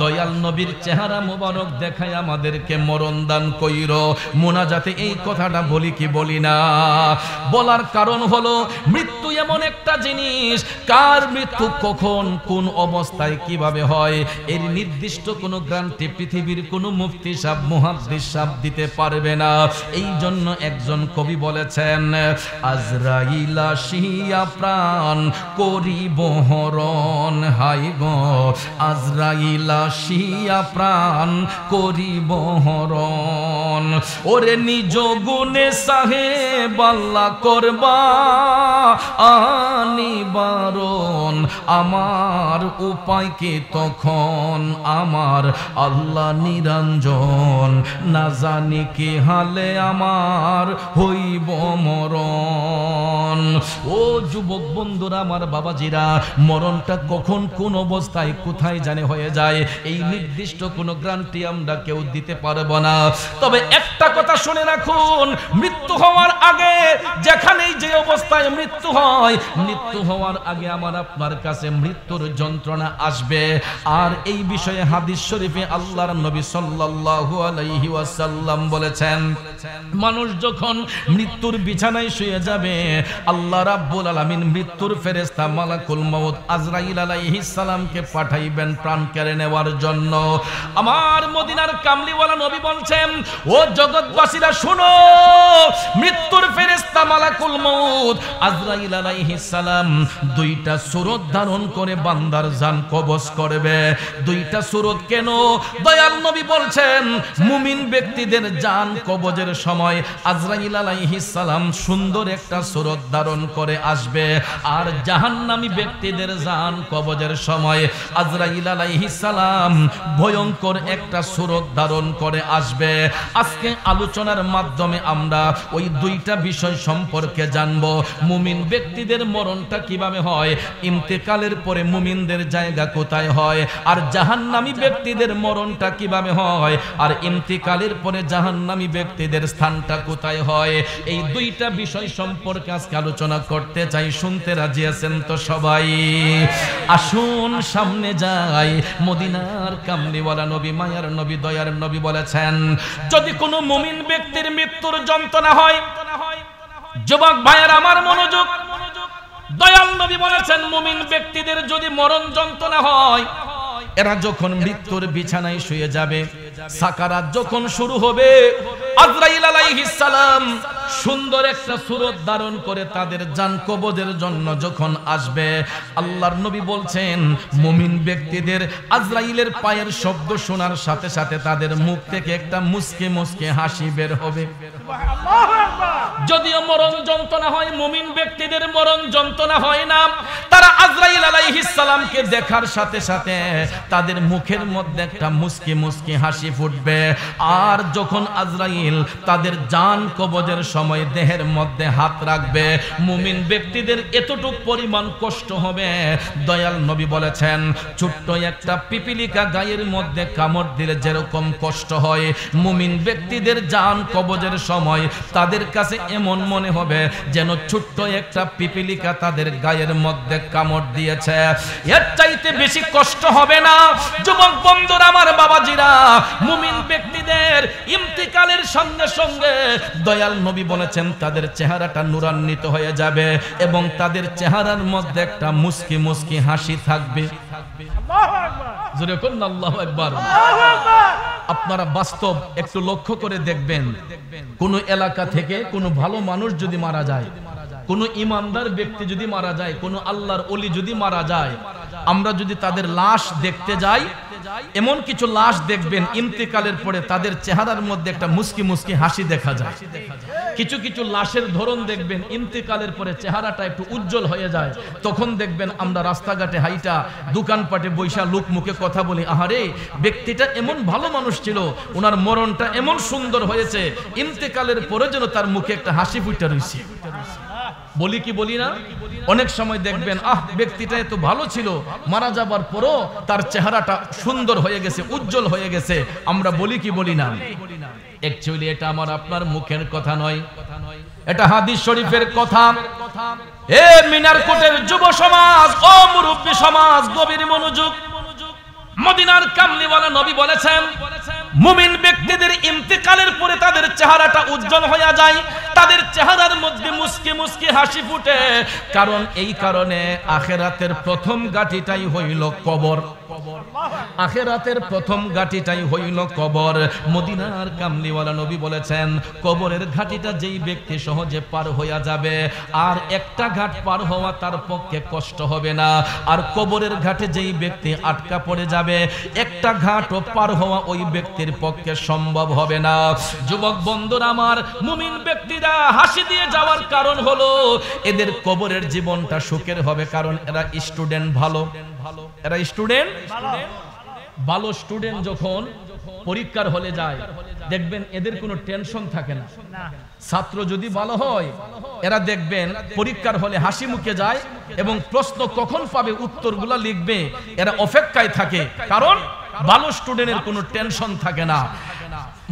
দয়াল নবীর চেহারা মোবারক দেখায় আমাদেরকে মরণ দান কইরো। মুনাজাতে এই কথাটা বলি কি বলি না? বলার কারণ হলো মৃত্যু এমন একটা জিনিস, কার মৃত্যু কখন কোন অবস্থায় কিভাবে হয় এর নির্দিষ্ট কোনো গ্যারান্টি পৃথিবীর কোনো মুফতি সাহেব মুহাদ্দিস সাহেব দিতে পারবে না। এই জন্য একজন কবি বলেছেন, আজরাইল আসিয়া প্রাণ করিব হরণ, হাই গো আজরাইল আসিয়া প্রাণ করিব হরণ, ওরে নিজ গুণে সাহেব আল্লাহ করবা আনিবারণ, আমার উপায় কি তখন আমার আল্লাহ নিরঞ্জন, না জানি কি হালে আমার হইব মরণ। ও যুবক বন্ধুরা, আমার বাবাজিরা, মরণটা কখন কোন অবস্থায় কোথায় জানে হয়ে যায় এই নির্দিষ্ট কোনো গ্যারান্টি আমরা কেউ দিতে পারবো না। তবে একটা কথা শুনে রাখুন, মৃত্যু হওয়ার আগে যেখানেই যে অবস্থায় মৃত্যু হয়, মৃত্যু হওয়ার আগে আমার আপনার কাছে মৃত্যুর যন্ত্রণা আসবে। আর এই বিষয়ে হাদিস শরীফে আল্লাহর নবী সাল্লাল্লাহু আলাইহি ওয়াসাল্লাম বলেছেন, মানুষ যখন মৃত্যুর বিছানায় শুয়ে যাবে, আল্লাহ রাব্বুল আলামিন মৃত্যুর ফেরেশতা মালাকুল মউত আজরাইল আলাইহিস সালামকে পাঠাইবেন প্রাণ কেড়ে নেওয়ার জন্য। আমার মদিনার কামলিওয়ালা নবী বলছেন, ও জগৎবাসীরা শুনো, মৃত্যুর ফেরেশতা মালাকুল মউত আজরাইল আলাইহিস সালাম দুইটা সূরত ধারণ করে বান্দার জান কবজ করবে। দুইটা সূরত কেন? দয়াল নবী বলছেন, মুমিন ব্যক্তিদের জান কবজের সময় আজরাইল আলাইহিস সালাম সুন্দর একটা সূরত ধারণ করে আসবে, আর জাহান্নামী ব্যক্তিদের জান কবজের সময় আজরাইল আলাইহিস সালাম ভয়ঙ্কর একটা সূরত ধারণ করে আসবে। আজকে আলোচনার মাধ্যমে আমরা ওই দুইটা বিষয় সম্পর্কে জানব। মুমিন ব্যক্তিদের মরণটা কিভাবে হয়, ইন্তেকালের পরে মুমিনদের জায়গা কোথায় হয়, আর জাহান্নামী ব্যক্তিদের মরণটা কিভাবে হয়, আর ইন্তেকালের পরে জাহান্নামী ব্যক্তিদের স্থানটা কোথায় হয়। এই দুইটা বিষয় সম্পর্কে আজকে আলোচনা করতে চাই। শুনতে রাজি আছেন তো সবাই? আসুন সামনে যাই। মদিনার কামলিওয়ালা নবী, মায়ার নবী, দয়ার নবী বলেছেন, যদি কোনো মুমিন ব্যক্তির মৃত্যুর যন্ত্রণা হয়, যুবক ভাইয়ের আমার মনোযোগ, দয়াল নবী বলেছেন, মুমিন ব্যক্তিদের যদি মরণ যন্ত্রণা হয়, এরা যখন মৃত্যুর বিছানায় শুয়ে যাবে, সাকারাত যখন শুরু হবে, আজরাইল আলাইহিস সালাম সুন্দর একটা সূরত ধারণ করে তাদের জান কবজের জন্য যখন আসবে, আল্লাহর নবী বলছেন, মুমিন ব্যক্তিদের আজরাইলের পায়ের শব্দ শোনার সাথে সাথে তাদের মুখ থেকে একটা মুস্কি মুস্কি হাসি বের হবে। যদিও মরণ যন্ত্রণা হয়, মুমিন ব্যক্তিদের মরণ যন্ত্রণা হয় না। তারা আজরাইল আলাইহিস সালামকে দেখার সাথে সাথে তাদের মুখের মধ্যে একটা মুস্কি মুস্কি হাসি ফুটবে। আর যখন আজরাইল তাদের জান কবজের সময় দেহের মধ্যে হাত রাখবে, মুমিন ব্যক্তিদের এতটুক পরিমাণ কষ্ট হবে, দয়াল নবী বলেছেন, ছোট্ট একটা পিপিলিকা গায়ের মধ্যে কামড় দিলে যেরকম কষ্ট হয়, মুমিন ব্যক্তিদের জান কবজের সময় তাদের কাছে এমন মনে হবে যেন ছোট্ট একটা পিপিলিকা তাদের গায়ের মধ্যে কামড় দিয়েছে। এর চাইতে বেশি কষ্ট হবে না। যুবক বন্ধুরা, আমার বাবাজিরা, মুমিন ব্যক্তিদের ইন্তিকালের সঙ্গে সঙ্গে দয়াল নবী বলেছেন তাদের চেহারাটা নূরান্বিত হয়ে যাবে এবং তাদের চেহারার মধ্যে একটা মুস্কি মুস্কি হাসি থাকবে। আল্লাহু আকবার, জোরে বলুন আল্লাহু আকবার। আপনারা বাস্তব একটু লক্ষ্য করে দেখবেন, কোন এলাকা থেকে কোনো ভালো মানুষ যদি মারা যায়, কোন ইমানদার ব্যক্তি যদি মারা যায়, কোন আল্লাহর ওলি যদি মারা যায়, আমরা যদি তাদের লাশ দেখতে যাই, এমন কিছু লাশ দেখবেন ইন্তেকালের পরে তাদের চেহারার মধ্যে একটা মুস্কি মুস্কি হাসি দেখা যায়। কিছু কিছু লাশের ধরন দেখবেন ইন্তেকালের পরে চেহারাটা একটু উজ্জ্বল হয়ে যায়। তখন দেখবেন আমরা রাস্তাঘাটে হাইটা, দোকানপাটে বৈশা লোক মুখে কথা বলি, আহারে ব্যক্তিটা এমন ভালো মানুষ ছিল, ওনার মরণটা এমন সুন্দর হয়েছে, ইন্তেকালের পরে যেন তার মুখে একটা হাসি ফুটে রয়েছে। বলি কি বলি না? অনেক সময় দেখবেন, ব্যক্তিটা এত ভালো ছিল, মারা যাবার পরও তার চেহারাটা সুন্দর হয়ে গেছে, উজ্জ্বল হয়ে গেছে। আমরা বলি কি বলি না? অ্যাকচুয়ালি এটা আমার আপনার মুখের কথা নয়, এটা হাদিস শরীফের কথা। এ মিনারকোটের যুব সমাজ, ও মুরব্বী সমাজ, গভীর মনোযোগ। মদিনার কামলিওয়ালা নবী বলেছেন, মুমিন ব্যক্তিদের ইন্তেকালের পরে তাদের চেহারাটা উজ্জ্বল হয়ে যায়, তাদের চেহারার মধ্যে মুস্কি মুস্কি হাসি ফুটে, কারণ এই কারণে আখিরাতের প্রথম গাঁটিটাই হইল কবর। আখিরাতের প্রথম ঘাটিটাই হইল কবর। মদিনার কামলিওয়ালা নবী বলেছেন, কবরের ঘাটিটা যেই ব্যক্তি সহজে পার হইয়া যাবে, আর একটা ঘাট পার হওয়া তার পক্ষে কষ্ট হবে না। আর কবরের ঘাটে যেই ব্যক্তি আটকা পড়ে যাবে, একটা ঘাটও পার হওয়া ওই ব্যক্তির পক্ষে সম্ভব হবে না। যুবক বন্ধুরা আমার, মুমিন ব্যক্তিরা হাসি দিয়ে যাওয়ার কারণ হলো এদের কবরের জীবনটা সুখের হবে, কারণ এরা স্টুডেন্ট ভালো। এরা স্টুডেন্ট ভালো। স্টুডেন্ট যখন পরীক্ষার হলে যায়, দেখবেন এদের কোনো টেনশন থাকে না। ছাত্র যদি ভালো হয়, এরা দেখবেন পরীক্ষার হলে হাসি মুখে যায় এবং প্রশ্ন কখন পাবে উত্তরগুলো লিখবে এরা অপেক্ষায় থাকে, কারণ ভালো স্টুডেন্টের কোনো টেনশন থাকে না।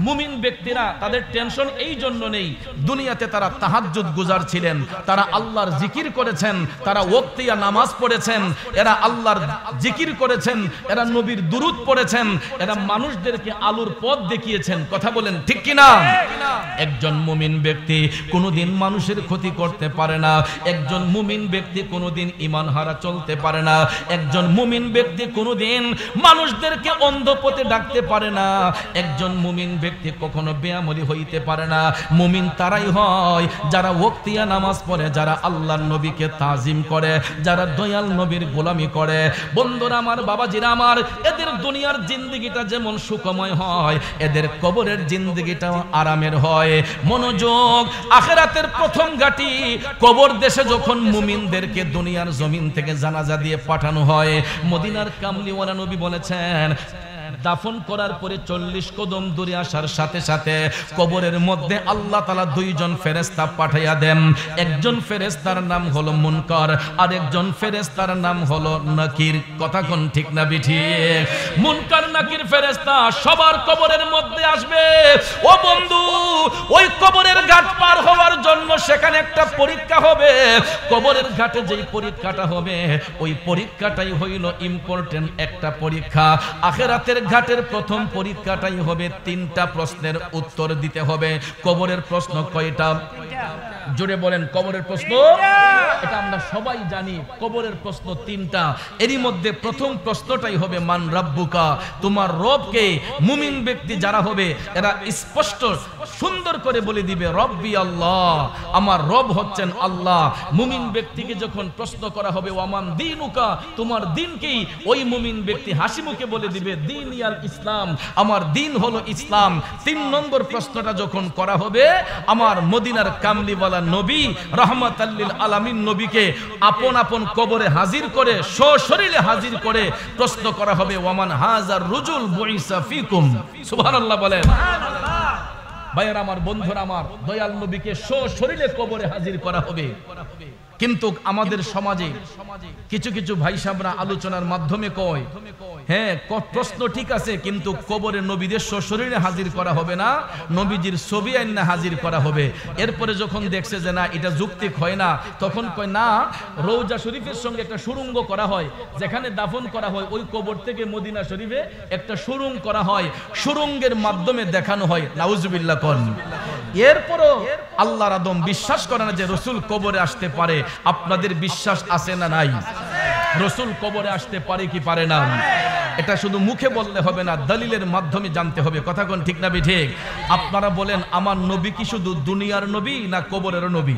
মুমিন ব্যক্তিরা তাদের টেনশন এই জন্য নেই, দুনিয়াতে তারা তাহাজ্জুদ গুজার ছিলেন, তারা আল্লাহর জিকির করেছেন, তারা ওয়াক্তিয়া নামাজ পড়েছেন, এরা আল্লাহর জিকির করেছেন, এরা নবীর দুরূদ পড়েছেন, এরা মানুষদেরকে আলোর পথ দেখিয়েছেন। কথা বলেন ঠিক কিনা? একজন মুমিন ব্যক্তি কোনোদিন মানুষের ক্ষতি করতে পারে না। একজন মুমিন ব্যক্তি কোনোদিন ঈমান হারা চলতে পারে না। একজন মুমিন ব্যক্তি কোনোদিন মানুষদেরকে অন্ধ পথে ডাকতে পারে না। একজন মুমিন ব্যক্তি কখনো বেয়ামলি হইতে পারে না। মুমিন তারাই হয় যারা ওয়াক্তিয়া নামাজ পড়ে, যারা আল্লাহর নবীকে তাজিম করে, যারা দয়াল নবীর গোলামি করে। বন্ধুরা আমার, বাবাজিরা আমার, এদের দুনিয়ার জিন্দেগিটা যেমন সুখময় হয়, এদের কবরের জিন্দেগিটাও আরামের হয়। মনোযোগ, আখিরাতের প্রথম ঘাটি কবর দেশে যখন মুমিনদেরকে দুনিয়ার জমিন থেকে জানাজা দিয়ে পাঠানো হয়, মদিনার কামলিওয়ালা নবী বলেছেন, দাফন করার পরে 40 কদম দূরে আসার সাথে সাথে কবরের মধ্যে আল্লাহ তাআলা দুইজন ফেরেশতা পাঠাইয়া দেন। একজন ফেরেশতার নাম হলো মুনকার, আর একজন ফেরেশতার নাম হলো নাকির। কথা কোন ঠিক না বিঠিক? মুনকার নাকির ফেরেশতা সবার কবরের মধ্যে আসবে। ও বন্ধু, ওই কবরের ঘাট পার হওয়ার জন্য সেখানে একটা পরীক্ষা হবে। কবরের ঘাটে যেই পরীক্ষাটা হবে, ওই পরীক্ষাটাই হইল ইম্পর্টেন্ট একটা পরীক্ষা। আখিরাতের ঘাটের প্রথম পরীক্ষাটাই হবে 3টা প্রশ্নের উত্তর দিতে হবে। কবরের প্রশ্ন কয়টা? জোরে বলেন, কবরের প্রশ্ন? এটা আমরা সবাই জানি, কবরের প্রশ্ন 3টা। এরই মধ্যে প্রথম প্রশ্নটাই হবে মান রাব্বুকা, তোমার রব কে? মুমিন ব্যক্তি যারা হবে এরা স্পষ্ট সুন্দর করে বলে দিবে রব্বি আল্লাহ, আমার রব হচ্ছেন আল্লাহ। মুমিন ব্যক্তিকে যখন প্রশ্ন করা হবে ওয়ামান দীনুকা, তোমার দিন কি? ওই মুমিন ব্যক্তি হাসি মুখে বলে দিবে দীনিয়াল ইসলাম, আমার দিন হলো ইসলাম। 3 নম্বর প্রশ্নটা যখন করা হবে, আমার মদিনার কামলিওয়ালা নবী রাহমাতাল লিল আলামিন নবীকে আপন আপন কবরে হাজির করে, সশরীরে হাজির করে প্রশ্ন করা হবে ওয়ামান হাজার রুজুল বুইসা ফিকুম। সুবহানাল্লাহ বলেন। ভাইয়েরা আমার, বন্ধুরা আমার, দয়াল নবীকে সশরীরে কবরে হাজির করা হবে। কিন্তু আমাদের সমাজে কিছু কিছু ভাই সাহেবরা আলোচনার মাধ্যমে কয়, হ্যাঁ প্রশ্ন ঠিক আছে, কিন্তু কবরে নবীদের সশরীরে হাজির করা হবে না, নবীজির ছবি আইনা হাজির করা হবে। এরপরে যখন দেখছে যে না এটা যৌক্তিক হয় না, তখন কয় না, রওজা শরীফের সঙ্গে একটা সুড়ঙ্গ করা হয়, যেখানে দাফন করা হয় ওই কবর থেকে মদিনা শরীফে একটা সুড়ঙ্গ করা হয়, সুড়ঙ্গের মাধ্যমে দেখানো হয়। নাউজুবিল্লাহ কোন। এরপরও আল্লাহর আদম বিশ্বাস করে না যে রাসূল কবরে আসতে পারে। আপনাদের বিশ্বাস আছে না নাই? রাসূল কবরে আসতে পারে কি পারে না? এটা শুধু মুখে বললে হবে না, দলিলের মাধ্যমে জানতে হবে। কথা কোন ঠিক না ঠিক? আপনারা বলেন, আমার নবী কি শুধু দুনিয়ার নবী না কবরের নবী?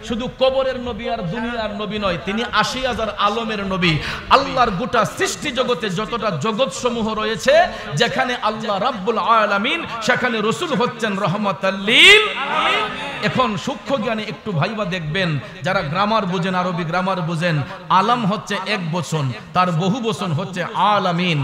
শুধু কবরের নবী আর দুনিয়ার নবী নয়, তিনি ৮০,০০০ আলমের নবী। আল্লাহর গোটা সৃষ্টি জগতে যতটা জগৎ সমূহ রয়েছে, যেখানে আল্লাহ রাব্বুল আলামিন, সেখানে রাসূল হচ্ছেন রাহমাতাল লিল। এখন সূক্ষ্ম জ্ঞানে একটু ভাইবা দেখবেন, যারা গ্রামার বুঝেন, আরবি গ্রামার বুঝেন, আলাম হচ্ছে এক বচন, তার বহু বচন হচ্ছে আলামিন।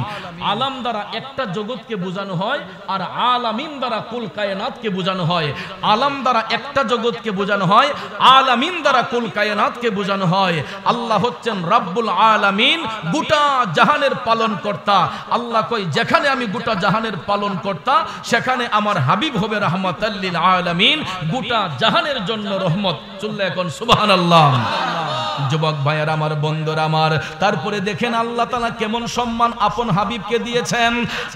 আলাম দ্বারা একটা জগৎকে বোঝানো হয়, আর আলামিন দ্বারা কুল কায়নাতকে বোঝানো হয়। আলাম দ্বারা একটা জগৎকে বোঝানো হয়, আলামিন দ্বারা কুল কায়নাতকে বোঝানো হয়। আল্লাহ হচ্ছেন রাব্বুল আলামিন, গোটা জাহানের পালন কর্তা। আল্লাহ কই, যেখানে আমি গোটা জাহানের পালন কর্তা, সেখানে আমার হাবিব হবে রাহমাতাল লিল আলামিন, গোটা জাহানের জন্য রহমত। চললে এখন সুবহানাল্লাহ। যুবক ভাইয়ের আমার, বন্ধুরা আমার, তারপরে দেখেন আল্লাহ তাআলা কেমন সম্মান আপন হাবিবকে দিয়েছেন।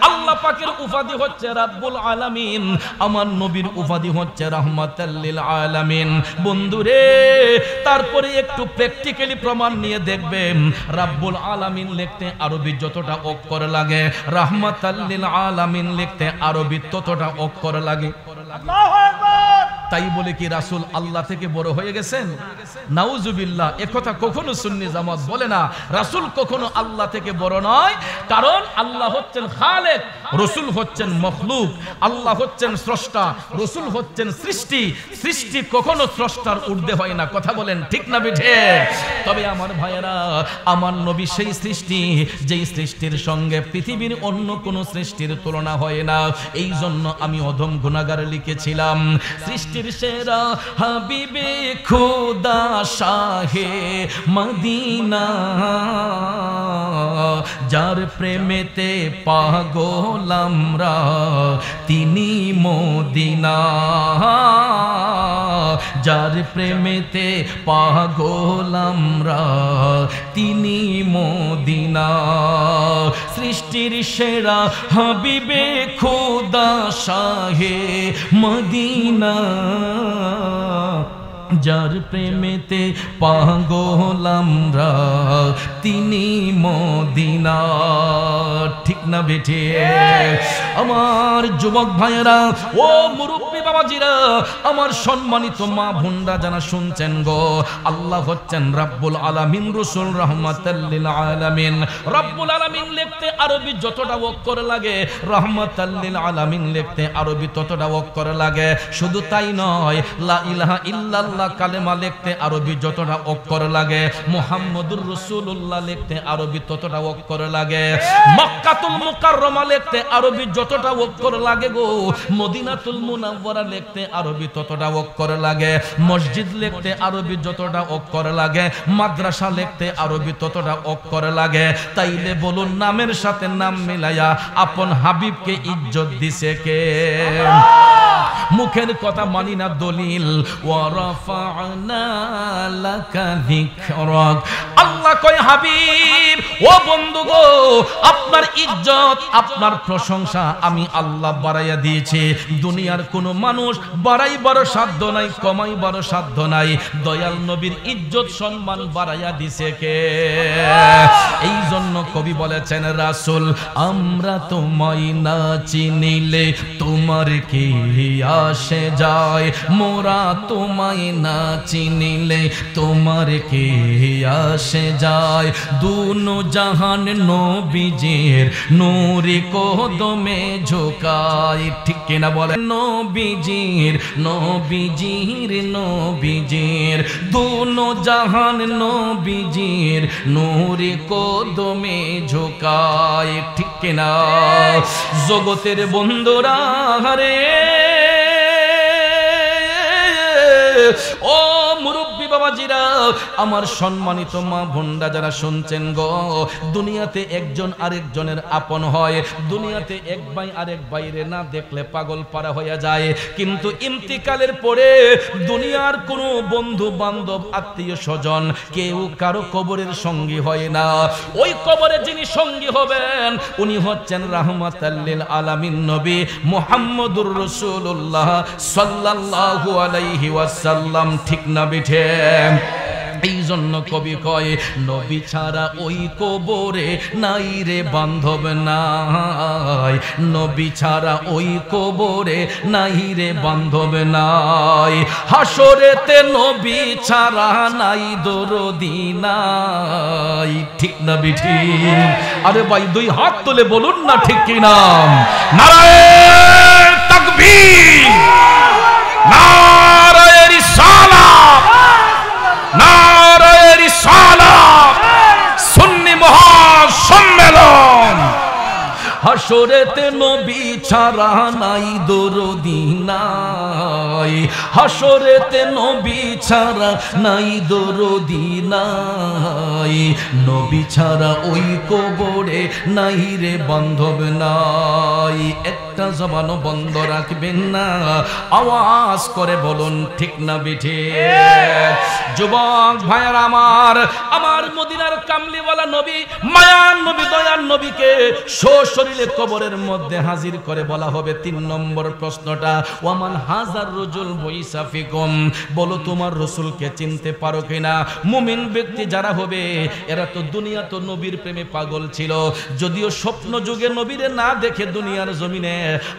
আল্লাহ পাকের উপাধি হচ্ছে রাব্বুল আলামিন, আমার নবীর উপাধি হচ্ছে রাহমাতাল লিল আলামিন। বন্ধুরে, তারপরে একটু প্র্যাকটিক্যালি প্রমাণ নিয়ে দেখবেন, রাব্বুল আলামিন লিখতে আরবি যতটা অক্ষর লাগে, রাহমাতাল লিল আলামিন লিখতে আরবি ততটা অক্ষর লাগে। আল্লাহু আকবার। তাই বলে কি রাসূল আল্লাহ থেকে বড় হয়ে গেছেন? নাউজুবিল্লাহ, একথা কখনো সুন্নি জামাত বলে না। রাসূল কখনো আল্লাহ থেকে বড় নয়, কারণ আল্লাহ হচ্ছেন খালেক, রাসূল হচ্ছেন মখলুক। আল্লাহ হচ্ছেন স্রষ্টা, রাসূল হচ্ছেন সৃষ্টি। সৃষ্টি কখনো স্রষ্টার ঊর্ধ্বে হয় না। কথা বলেন ঠিক না বেঠে? তবে আমার ভাইয়েরা, আমার নবী সেই সৃষ্টি, যেই সৃষ্টির সঙ্গে পৃথিবীর অন্য কোনো সৃষ্টির তুলনা হয় না। এই জন্য আমি অধম গুনাহগার লিখেছিলাম, সৃষ্টির সেরা হাবিবে খোদা শাহে মদিনা, যার প্রেমেতে পাগল আমরা তিনি মদিনা, যার প্রেমেতে পাগল আমরা তিনি মদিনা। সৃষ্টির সেরা হাবিবে খোদা শাহে মদিনা, যার প্রেমেতে পাগল আমরা তিনি মদিনা। ঠিক না বেঠে? আমার যুবক ভাইয়েরা, ও মুরব্বী বাবাজিরা, আমার সম্মানিত মা বোনরা যারা শুনছেন গো, আল্লাহ হচ্ছেন রাব্বুল আলামিন, রাসূল রাহমাতাল লিল আলামিন। রাব্বুল আলামিন লিখতে আরবি যতটা অক্ষর লাগে, রাহমাতাল লিল আলামিন লিখতে আরবি ততটা অক্ষর লাগে। শুধু তাই নয়, লা ইলাহা ইল্লাল্লাহ কালেমা লিখতে আরবি যতটা অক্ষর লাগে, মুহাম্মদুর রাসূলুল্লাহ লিখতে আরবি ততটা অক্ষর লাগে, মক্কাতুল মুকাররমা লিখতে আরবি যতটা অক্ষর লাগে গো, মদিনাতুল মুনাওয়ারা লিখতে আরবি ততটা অক্ষর লাগে, মসজিদ লিখতে আরবি যতটা অক্ষর লাগে, মাদ্রাসা লিখতে আরবি ততটা অক্ষর লাগে। তাইলে বলুন, নামের সাথে নাম মিলাইয়া আপন হাবিবকে ইজ্জত দিছে কে? মুখের কথা মানি না দলিল। ওয়া রাফা'না লাকা যিকরাক, আল্লাহ কয় হাবিব, ও বন্ধু গো, আপনার ইজ্জত, আপনার প্রশংসা আমি আল্লাহ বাড়াইয়া দিয়েছি। দুনিয়ার কোন মানুষ বাড়াইবার সাধ্য নাই, কমাইবার সাধ্য নাই। দয়াল নবীর ইজ্জত সম্মান বাড়াইয়া দিছে কে? এই জন্য কবি বলেছেন, রাসূল আমরা তোমায় না চিনিলে তোমার কি আসে যায়, মোরা তোমায় না চিনিলে তোমার কি আসে যায়। দুনো জাহান নবীজির নূরে কদমে ঝোকায়। ঠিক কিনা বলেন? নবীজির নবীজির নবীজির দুনো জাহান নবীজির নূরে কদমে ঝোকায়। ঠিক কিনা? জগতের বন্ধুরা রে, ও মুরব্বী বাবাজিরা, আমার সম্মানিত মা বোনরা যারা শুনছেন গো, দুনিয়াতে একজন আরেকজনের আপন হয়। দুনিয়াতে এক ভাই আরেক ভাইরে না দেখলে পাগল পারা হয়ে যায়, কিন্তু ইন্তিকালের পরে দুনিয়ার কোনো বন্ধু বান্ধব আত্মীয় স্বজন কেউ কারো কবরের সঙ্গী হয় না। ওই কবরে যিনি সঙ্গী হবেন উনি হচ্ছেন রাহমাতাল লিল আলামিন নবী মুহাম্মদুর রাসূলুল্লাহ সাল্লাল্লাহু আলাইহি ওয়াসাল্লাম। ঠিক না বিঠে? এই জন্য কবি কয়, নবী ছাড়া ওই কবরে নাই রে বান্ধব নাই, নবী ছাড়া ওই কবরে নাই রে বান্ধব নাই, হাসরেতে নবী ছাড়া নাই দরদি নাই। ঠিক না বিঠি? আরে ভাই, দুই হাত তুলে বলুন না ঠিক কি নাম? নারায়ে তাকবীর, নারায়ে রিসালাত, নারায়ে রিসালাত, সুন্নি মহাসম্মেলন। হাসরেতে নবী ছাড়া নাই দরদি নাই, হাসরেতে নবী ছাড়া নাই দরদি নাই, নবী ছাড়া ওই কবরে নাই রে বান্ধব নাই। একটা জবানও বন্ধ রাখবেন না, আওয়াজ করে বলুন ঠিক না বেঠিক? যুবক ভাইয়ার আমার, আমার মদিনার কামলিওয়ালা নবী, মায়ার নবী, দয়ার নবীকে সশরীরে কবরের মধ্যে হাজির করে বলা হবে 3 নম্বর প্রশ্নটা, ওয়ামান হাজার রজুল বৈসাফিকুম, বলো তোমার রসুলকে চিনতে পারো কিনা? মুমিন ব্যক্তি যারা হবে এরা তো দুনিয়া তো নবীর প্রেমে পাগল ছিল, যদিও স্বপ্ন যুগে নবীরে না দেখে দুনিয়ার জমিনে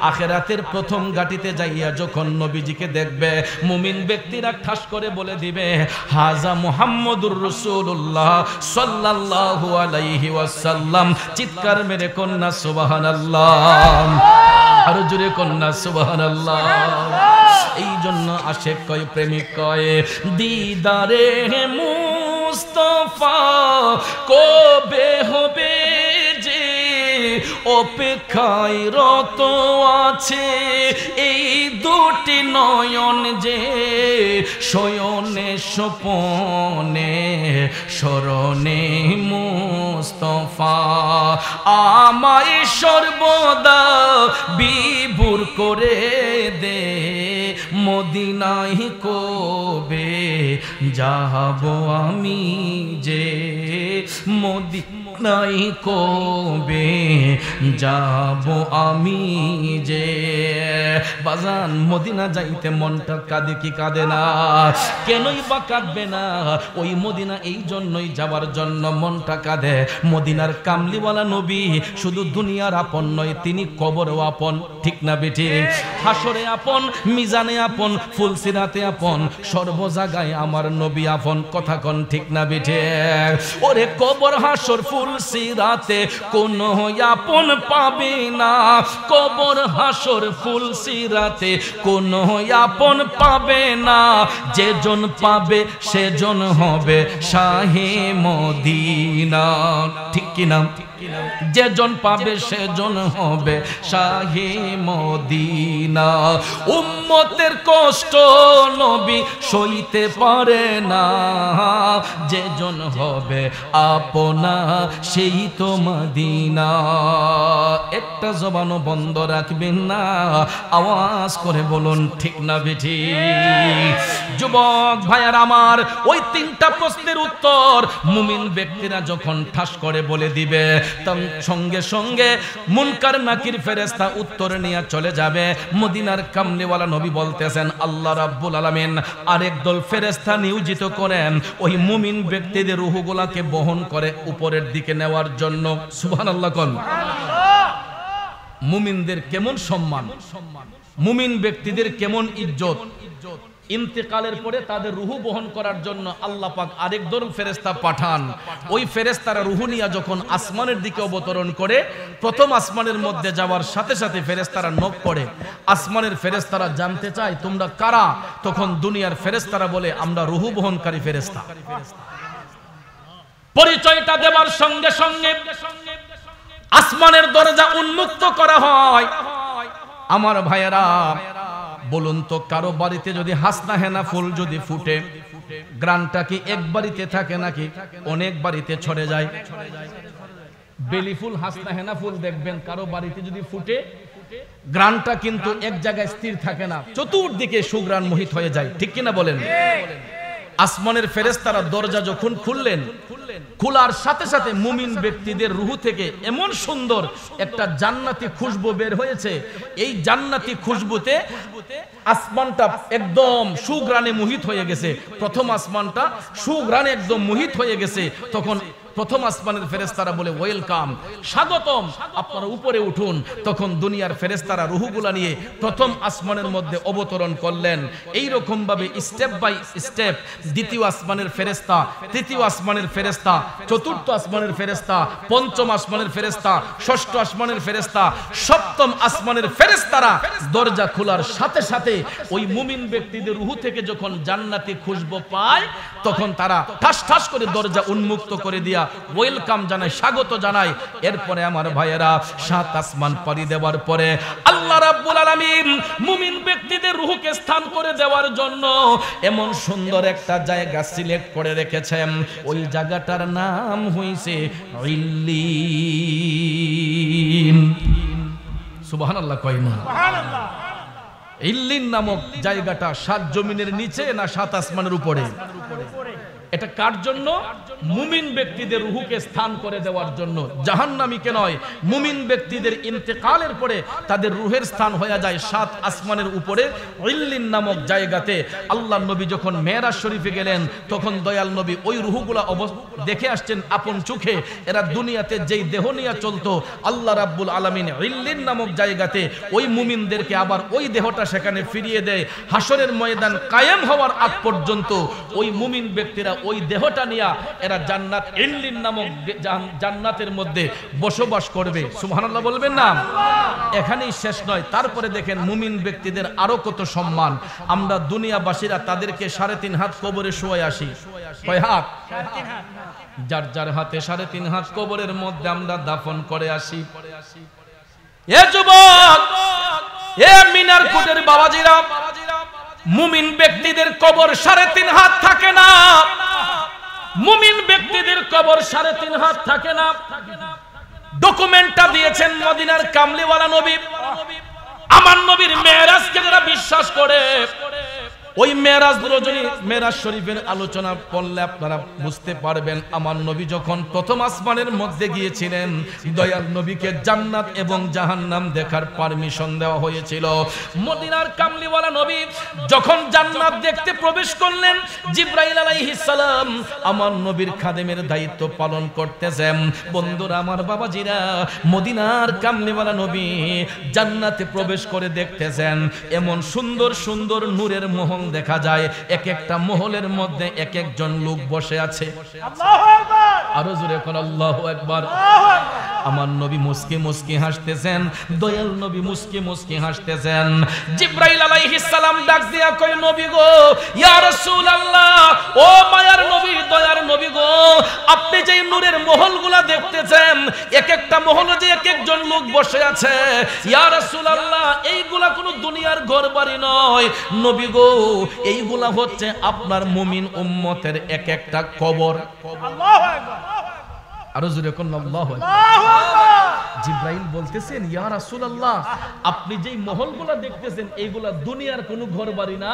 আখিরাতের প্রথম ঘাটিতে যাইয়া যখন নবীজিকে দেখবে, মুমিন ব্যক্তিরা ঠাস করে বলে দিবে হাজা মুহাম্মদুর রাসূলুল্লাহ সাল্লাল্লাহু আলাইহি ওয়াসাল্লাম। চিৎকার মেরে কন্যা সুবহানাল্লাহ, আরো জোরে কন্যা সুবহানাল্লাহ। এই জন্য আশেক কয়, প্রেমিক কয়, দিদারে মুস্তাফা কবে হবে যে, অপেক্ষায় রত আছে এই দুটি নয়ন যে, শয়নে স্বপনে স্মরণে মুস্তাফা, আমায় সর্বদা বিভোর করে দে, মদিনায় কবে যাব আমি যে, মদিনায় কবে যাব আমি যে। বাজান মদিনা যাইতে মনটা কাঁদে কি কাঁদে না? কেনই বা কাঁদবে না? ওই মদিনা এই জন্যই যাওয়ার জন্য মনটা কাঁদে। মদিনার কামলিওয়ালা নবী শুধু দুনিয়ার আপন নয়, তিনি কবরেও আপন, ঠিক না বেঠিক? হাসরে আপন, মিজানে আপন, ফুলসিরাতে আপন, সর্ব জায়গায় আমার নবী আপন, কথা কোন ঠিক না বেঠিক? ওরে কবর হাসর ফুলসিরাতে কোনো আপন পাবে না, কবর হাসর ফুলসিরাতে কোনো আপন পাবে না, যেজন পাবে সেজন হবে শাহে মদিনা, ঠিক কি না? যেজন পাবে সেজন হবে শাহে মদিনা। উম্মতের কষ্ট নবী সইতে পারে না, যেজন হবে আপনা সেই তো মদিনা। একটা জবানও বন্ধ রাখবেন না, আওয়াজ করে বলুন ঠিক না বেঠিক? যুবক ভাইয়ার আমার, ওই 3টা প্রশ্নের উত্তর মুমিন ব্যক্তিরা যখন ঠাস করে বলে দিবে, সঙ্গে সঙ্গে মুনকার নাকির ফেরেশতা উত্তর নিয়ে চলে যাবে। মদিনার কামলিওয়ালা নবী বলতেছেন আল্লাহ রাব্বুল আলামিন আরেক দল ফেরেশতা নিয়োজিত করেন ওই মুমিন ব্যক্তিদের রূহগুলোকে বহন করে উপরের দিকে নেওয়ার জন্য। সুবহানাল্লাহ কোন? মুমিনদের কেমন সম্মান, মুমিন ব্যক্তিদের কেমন ইজ্জত। ইন্তেকালের পরে তাদের রুহু বহন করার জন্য আল্লাহ পাক আরেক দল ফেরেশতা পাঠান। ওই ফেরেশতারা রুহু নিয়ে যখন আসমানের দিকে অবতরণ করে, প্রথম আসমানের মধ্যে যাওয়ার সাথে সাথে ফেরেশতারা নক করে। আসমানের ফেরেশতারা জানতে চায় তোমরা কারা? তখন দুনিয়ার ফেরেশতারা বলে আমরা রুহু বহনকারী ফেরেশতা। পরিচয়টা দেওয়ার সঙ্গে সঙ্গে আসমানের দরজা উন্মুক্ত করা হয়। আমার ভাইয়েরা বলুন তো, কারো বাড়িতে যদি হাসনা হেনা ফুল যদি ফুটে, গ্রানটা কি এক বাড়িতে থাকে নাকি অনেক বাড়িতে ছড়ে যায়? বেলি ফুল, হাসনা হেনা ফুল দেখবেন কারো বাড়িতে যদি ফুটে, গ্রানটা কিন্তু এক জায়গায় স্থির থাকে না, চতুর্দিকে সুগ্রান মোহিত হয়ে যায়, ঠিক কিনা বলেন? আসমানের ফেরেশতারা দরজা যখন খুললেন, খোলার সাথে সাথে মুমিন ব্যক্তিদের রুহু থেকে এমন সুন্দর একটা জান্নাতি খুশবু বের হয়েছে। এই জান্নাতি খুশবুতে আসমানটা একদম সুগ্রানে মোহিত হয়ে গেছে। প্রথম আসমানটা সুগ্রানে একদম মোহিত হয়ে গেছে। তখন প্রথম আসমানের ফেরেশতারা বলে ওয়েলকাম, স্বাগতম, আপনারা উপরে উঠুন। তখন দুনিয়ার ফেরেশতারা রুহুগুলা নিয়ে প্রথম আসমানের মধ্যে অবতরণ করলেন। এই রকম ভাবে স্টেপ বাই স্টেপ দ্বিতীয় আসমানের ফেরেশতা, তৃতীয় আসমানের ফেরেশতা, চতুর্থ আসমানের ফেরেশতা, পঞ্চম আসমানের ফেরেশতা, ষষ্ঠ আসমানের ফেরেশতা, সপ্তম আসমানের ফেরেশতারা দরজা খোলার সাথে সাথে ওই মুমিন ব্যক্তিদের রুহু থেকে যখন জান্নাতি খুশবু পায়, তখন তারা ঠাস ঠাস করে দরজা উন্মুক্ত করে দিয়া করিয়া ওয়েলকাম জানাই, স্বাগত জানাই। এরপরে আমার ভাইয়েরা 7 আসমান পাড়ি দেওয়ার পরে আল্লাহ রাব্বুল আলামিন মুমিন ব্যক্তিদের রূহকে স্থান করে দেওয়ার জন্য এমন সুন্দর একটা জায়গা সিলেক্ট করে রেখেছেন। ওই জায়গাটার নাম হইছে ইল্লিন। সুবহানাল্লাহ কয় না? সুবহানাল্লাহ। ইল্লিন নামক জায়গাটা 7 জমিনের নিচে না 7 আসমানের উপরে? এটা কার জন্য? মুমিন ব্যক্তিদের রূহকে স্থান করে দেওয়ার জন্য। জাহান্নামীকে নয়, মুমিন ব্যক্তিদের ইন্তেকালের পরে তাদের রূহের স্থান হয়ে যায় 7 আসমানের উপরে ইল্লিন নামক জায়গাতে। আল্লাহর নবী যখন মেরাজ শরীফে গেলেন তখন দয়াল নবী ওই রূহগুলা দেখে আসছেন আপন চোখে। এরা দুনিয়াতে যেই দেহ নিয়ে চলতো, আল্লাহ রাব্বুল আলামিন ইল্লিন নামক জায়গাতে ওই মুমিনদেরকে আবার ওই দেহটা সেখানে ফিরিয়ে দেয়। হাসরের ময়দান কায়েম হওয়ার আগ পর্যন্ত ওই মুমিন ব্যক্তিরা ওই দেহটা নিয়ে এরা জান্নাত ইল্লিন নামক জান্নাতের মধ্যে বসবাস করবে। সুবহানাল্লাহ বলবেন না? এখানেই শেষ নয়, তারপরে দেখেন মুমিন ব্যক্তিদের আরো কত সম্মান। আমরা দুনিয়াবাসীরা তাদেরকে 3.5 হাত কবরে শুয়ে আসি। কয় হাত? যার যার হাতে 3.5 হাত কবরের মধ্যে আমরা দাফন করে আসি। এ যুবক, এ মিনার কোটের বাবাজিরা, মুমিন ব্যক্তিদের কবর 3.5 হাত থাকে না। মুমিন ব্যক্তিদের কবর 3.5 হাত থাকে না। ডকুমেন্টটা দিয়েছেন মদিনার কামলিওয়ালা নবী। আমার নবীর মেরাজকে যারা বিশ্বাস করে, ওই মেরাজ রজনী মেরাজ শরীফের আলোচনা করলে আপনারা বুঝতে পারবেন। আমার নবী যখন প্রথম আসমানের মধ্যে গিয়েছিলেন, দয়াল নবীকে জান্নাত এবং জাহান্নাম দেখার পারমিশন দেওয়া হয়েছিল। মদিনার কামলিওয়ালা নবী যখন জান্নাত দেখতে প্রবেশ করলেন, জিবরাইল আলাইহিস সালাম আমার নবীর খাদেমের দায়িত্ব পালন করতেছেন। বন্ধুরা আমার বাবাজিরা, মদিনার কামলিওয়ালা নবী জান্নাতে প্রবেশ করে দেখতেছেন এমন সুন্দর সুন্দর নূরের মহল দেখা যায়। এক একটা মহলের মধ্যে এক একজন লোক বসে আছে। আল্লাহু আকবার। আরো জোরে কোন আল্লাহু আকবার। আমার নবী মুস্কি মুস্কি হাসতেছেন, দয়াল নবী মুস্কি মুস্কি হাসতেছেন। জিবরাইল আলাইহিস সালাম ডাক দিয়া কয়, নবী গো, ইয়া রাসূলুল্লাহ, ও মায়ার নবী, দয়ার নবী গো, আপনি যে নূরের মহলগুলা দেখতেছেন, এক একটা মহলে যে এক একজন লোক বসে আছে, ইয়া রাসূলুল্লাহ, এইগুলা কোনো দুনিয়ার ঘরবাড়ি নয়। নবী গো, এইগুলা হচ্ছে আপনার মুমিন উম্মতের এক একটা কবর। আল্লাহু আকবার। আরো জোরে কোন আল্লাহু আকবার। জিবরাইল বলতেছেন, ইয়া রাসূলুল্লাহ, আপনি যেই মহলগুলা দেখতেছেন এইগুলা দুনিয়ার কোনো ঘরবাড়ি না,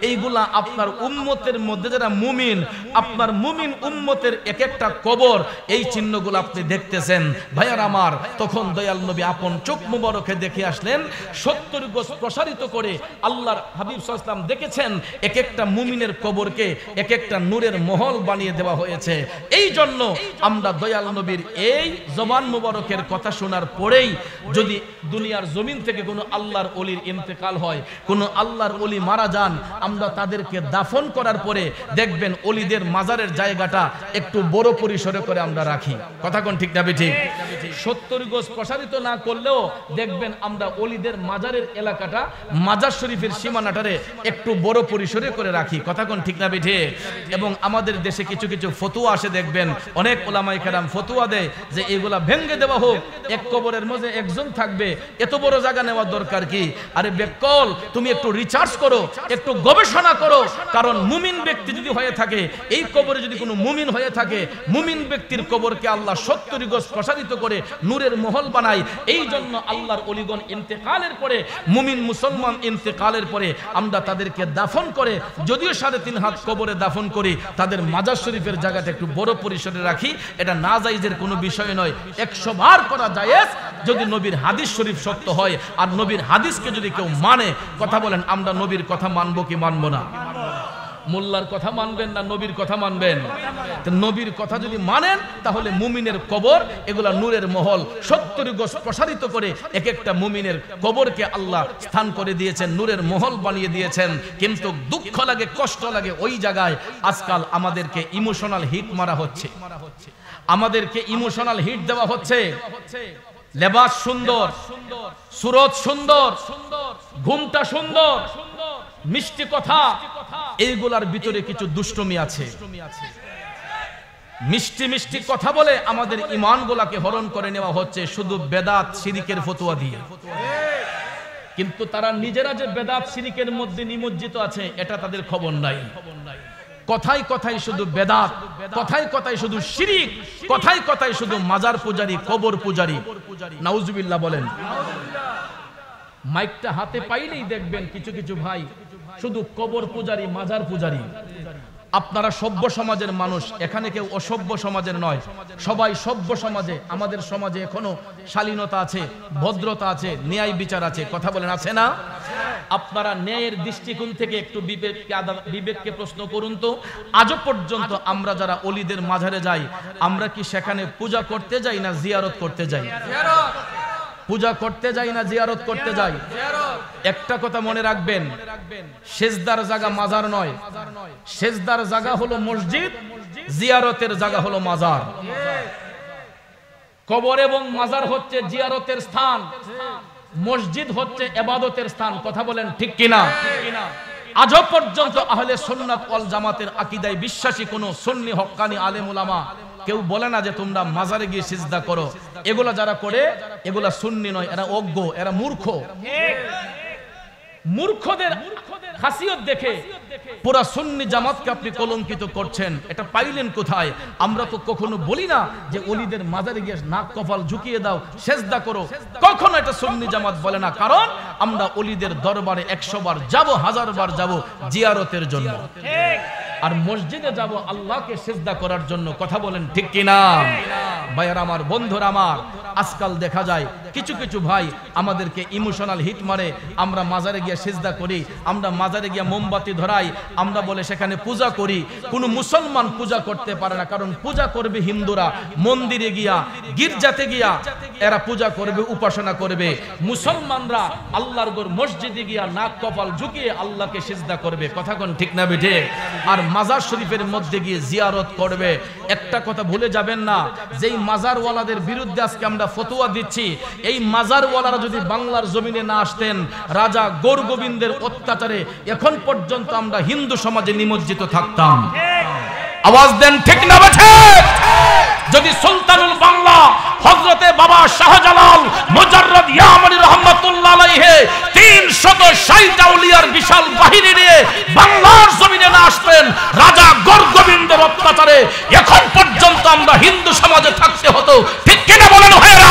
এইগুলা আপনার উম্মতের মধ্যে যারা মুমিন, আপনার মুমিন উম্মতের এক একটা কবর। এই চিহ্নগুলো আপনি দেখতেছেন। ভাইয়ার আমার, তখন দয়াল নবী আপন চোখ মুবারকে দেখে আসলেন 70 গজ প্রসারিত করে আল্লাহর হাবিব সাল্লাল্লাহু আলাইহি ওয়াসাল্লাম দেখেছেন এক একটা মুমিনের কবরকে এক একটা নূরের মহল বানিয়ে দেওয়া হয়েছে। এই জন্য আমরা দয়াল নবীর এই জবান মুবারকের কথা শোনার পরেই যদি দুনিয়ার জমিন থেকে কোনো আল্লাহর ওলির ইন্তেকাল হয়, কোনো আল্লাহর ওলি মারা যান, আমরা তাদেরকে দাফন করার পরে দেখবেন ওলিদের মাজারের জায়গাটা একটু বড় পরিসরে করে আমরা রাখি। কথা কোন ঠিক না ঠিক? 70 গজ প্রসারিত না করলেও দেখবেন আমরা ওলিদের মাজারের এলাকাটা, মাজার শরীফের সীমানাটারে একটু বড় পরিসরে করে রাখি। কথা কোন ঠিক না ঠিক? এবং আমাদের দেশে কিছু কিছু ফতোয়া আসে, দেখবেন অনেক ওলামায়ে কেরাম ফতোয়া দেয় যে এগুলা ভেঙে দেওয়া হোক, এক কবরের মধ্যে একজন থাকবে, এত বড় জায়গা নেওয়ার দরকার কি? আরে বেকল, তুমি একটু রিসার্চ করো, একটু গবেষণা করো। কারণ মুমিন ব্যক্তি যদি হয়ে থাকে, এই কবরে যদি কোনো মুমিন হয়ে থাকে, মুমিন ব্যক্তির কবরকে আল্লাহ 70 গজ প্রসারিত করে নূরের মহল বানায়। এই জন্য আল্লাহর ওলিগণ ইন্তেকালের পরে, মুমিন মুসলমান ইন্তেকালের পরে আমরা তাদেরকে দাফন করে, যদিও 3.5 হাত কবরে দাফন করি, তাদের মাজার শরীফের জায়গাটা একটু বড় পরিসরে রাখি। এটা না জায়েজের কোনো বিষয় নয়, 100 বার করা জায়েজ যদি নবীর হাদিস শরীফ সত্য হয়। আর নবীর হাদিসকে যদি কেউ মানে, কথা বলেন, আমরা নবীর কথা মানবো কি মানবো না? মোল্লার কথা মানবেন না নবীর কথা মানবেন? নবীর কথা যদি মানেন তাহলে মুমিনের কবর এগুলা নূরের মহল 70 গজ প্রসারিত করে এক একটা মুমিনের কবরকে আল্লাহ স্থান করে দিয়েছেন, নূরের মহল বানিয়ে দিয়েছেন। কিন্তু দুঃখ লাগে, কষ্ট লাগে, ওই জায়গায় আজকাল আমাদেরকে ইমোশনাল হিট মারা হচ্ছে, আমাদেরকে ইমোশনাল হিট দেওয়া হচ্ছে। লেবাস সুন্দর, সুরত সুন্দর, ঘুমটা সুন্দর, মিষ্টি কথা, এইগুলার ভিতরে কিছু দুষ্টমি আছে। মিষ্টি মিষ্টি কথা বলে আমাদের ঈমানগুলোকে হরণ করে নেওয়া হচ্ছে শুধু বেদাত শিরিকের ফতোয়া দিয়ে। কিন্তু তারা নিজেরা যে বেদাত শিরিকের মধ্যে নিমজ্জিত আছে এটা তাদের খবর নাই। কথায় কথায় শুধু বেদাত, কথায় কথায় শুধু শিরিক, কথায় কথায় শুধু মাজার পূজারি, কবর পূজারি। নাউজুবিল্লাহ বলেন। মাইকটা হাতে পাইলেই দেখবেন কিছু কিছু ভাই শুধু কবর পূজারি, মাজার পূজারি। আপনারা সভ্য সমাজের মানুষ, এখানে কেউ অসভ্য সমাজের নয়, সবাই সভ্য সমাজে। আমাদের সমাজে এখনো শালীনতা আছে, ভদ্রতা আছে, ন্যায় বিচার আছে। কথা বলেন, আছে না? আপনারা ন্যায়ের দৃষ্টিকোণ থেকে একটু বিবেককে প্রশ্ন করুন তো, আজও পর্যন্ত আমরা যারা অলিদের মাজারে যাই, আমরা কি সেখানে পূজা করতে যাই না জিয়ারত করতে যাই? পূজা করতে যাই না জিয়ারত করতে যাই? একটা কথা মনে রাখবেন, সেজদার জায়গা মাজার নয়, সেজদার জায়গা হলো মসজিদ, জিয়ারতের জায়গা হলো মাজার। কবর এবং মাজার হচ্ছে জিয়ারতের স্থান, মসজিদ হচ্ছে ইবাদতের স্থান। কথা বলেন ঠিক কিনা? আজও পর্যন্ত আহলে সুন্নাত ওয়াল জামাতের আকীদায় বিশ্বাসী কোন সুন্নি হক্কানি আলেম উলামা কেউ বলে না যে তোমরা মাজারে গিয়ে সিজদা করো। এগুলা যারা করে এগুলা সুন্নি নয়, এরা অজ্ঞ, এরা মূর্খ। মূর্খদের খাসিয়ত দেখে পুরা সুন্নি জামাতকে আপনি কলঙ্কিত করছেন। এটা পাইলেন কোথায়? আমরা তো কখনো বলি না যে ওলিদের মাজারে গিয়ে নাক কপাল ঝুঁকিয়ে দাও, সেজদা করো। কখনো এটা সুন্নি জামাত বলে না, কারণ আমরা ওলিদের দরবারে 100 বার যাব, 1000 বার যাব জিয়ারতের জন্য, আর মসজিদে যাব আল্লাহকে সিজদা করার জন্য। কথা বলেন ঠিক কিনা? ভাইয়ার আমার, বন্ধুরা আমার, আজকাল দেখা যায় কিছু কিছু ভাই আমাদেরকে ইমোশনাল হিট মারে। আমরা মাজারে গিয়ে সিজদা করি, আমরা মাজারে গিয়ে মোমবাতি ধরাই, আমরা বলে সেখানে পূজা করি। কোনো মুসলমান পূজা করতে পারে না, কারণ পূজা করবে হিন্দুরা মন্দিরে গিয়া, গির্জাতে গিয়া এরা পূজা করবে, উপাসনা করবে। মুসলমানরা আল্লাহর ঘর মসজিদে গিয়া নাক কপাল ঝুঁকিয়ে আল্লাহকে সিজদা করবে। কথা কোন ঠিক না বেঠে? আর মাজার শরীফের মধ্যে গিয়ে জিয়ারত করবে। একটা কথা ভুলে যাবেন না, যেই মাজারওয়ালাদের বিরুদ্ধে আজকে আমরা ফতোয়া দিচ্ছি, এই মাজারওয়ালারা যদি বাংলার জমিনে না আসতেন, রাজা গৌর গোবিন্দের অত্যাচারে এখন পর্যন্ত আমরা হিন্দু সমাজে নিমজ্জিত থাকতাম। আওয়াজ দেন ঠিক না বেঠে? যদি সুলতানুল বাংলা হযরতে বাবা শাহজালাল মুজাররদ ইয়ামানি রাহমাতুল্লাহ আলাইহি 360 আউলিয়ার বিশাল বাহিনী নিয়ে বাংলার জমিনে না আসতেন, রাজা গৌর গোবিন্দের অত্যাচারে এখন পর্যন্ত আমরা হিন্দু সমাজে থাকতে হতো। ঠিক কিনা বলেন ভাইরা?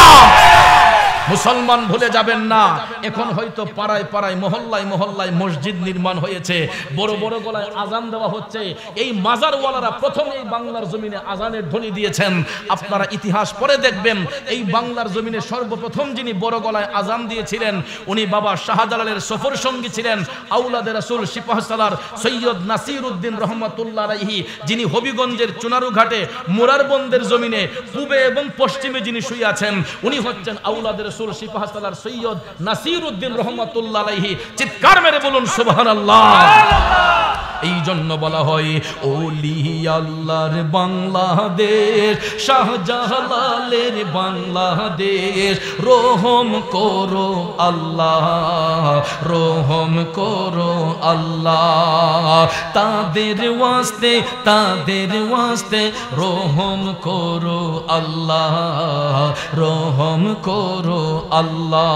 মুসলমান ভুলে যাবেন না, এখন হয়তো পাড়ায় পাড়ায়, মহল্লায় মহল্লায় মসজিদ নির্মাণ হয়েছে, বড় বড় গলায় আজান দেওয়া হচ্ছে। এই মাজারওয়ালারা প্রথম এই বাংলার জমিনে আজানের ধ্বনি দিয়েছেন। আপনারা ইতিহাস পড়ে দেখবেন, এই বাংলার জমিনে সর্বপ্রথম যিনি বড় গলায় আজান দিয়েছিলেন উনি বাবা শাহজালালের সফর সঙ্গী ছিলেন, আউলাদে রাসূল সিপাহসালার সৈয়দ নাসির উদ্দিন রহমাতুল্লাহ আলাইহি, যিনি হবিগঞ্জের চুনারুঘাটে মুরারবন্দের জমিনে পূবে এবং পশ্চিমে যিনি শুয়ে আছেন, উনি হচ্ছেন আউলাদে রাসূল সিপাহসালার সৈয়দ নাসির উদ্দিন রহমাতুল্লাহ আলাইহি। চিৎকার মেরে বলুন সুবহানাল্লাহ। এই জন্য বলা হয় ওলি আল্লাহর বাংলাদেশ, শাহজালালের বাংলাদেশ, রহম করো আল্লাহ, রহম করো আল্লাহ, তাদের ওয়াস্তে, তাদের ওয়াস্তে রহম করো আল্লাহ, রহম করো আল্লাহ।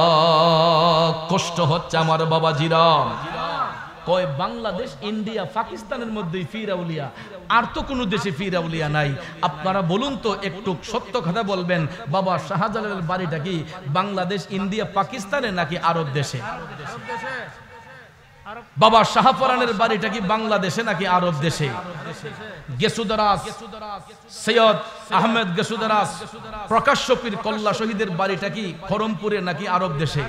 কষ্ট হচ্ছে আমার বাবাজিরা। কয় বাংলাদেশ, ইন্ডিয়া, পাকিস্তানের মধ্যেই পীর আউলিয়া, আর তো কোনো দেশে পীর আউলিয়া নাই। আপনারা বলুন তো, একটু সত্য কথা বলবেন, বাবা শাহজালালের বাড়িটা কি বাংলাদেশ, ইন্ডিয়া, পাকিস্তানে নাকি আরব দেশে? বাবা শাহপরানের বাড়িটা কি বাংলাদেশে নাকি আরব দেশে? গেসুদারাস সৈয়দ আহমেদ গেসুদারাস প্রকাশ্য পীর কল্লা শহীদের বাড়িটা কি খরমপুরে নাকি আরব দেশে?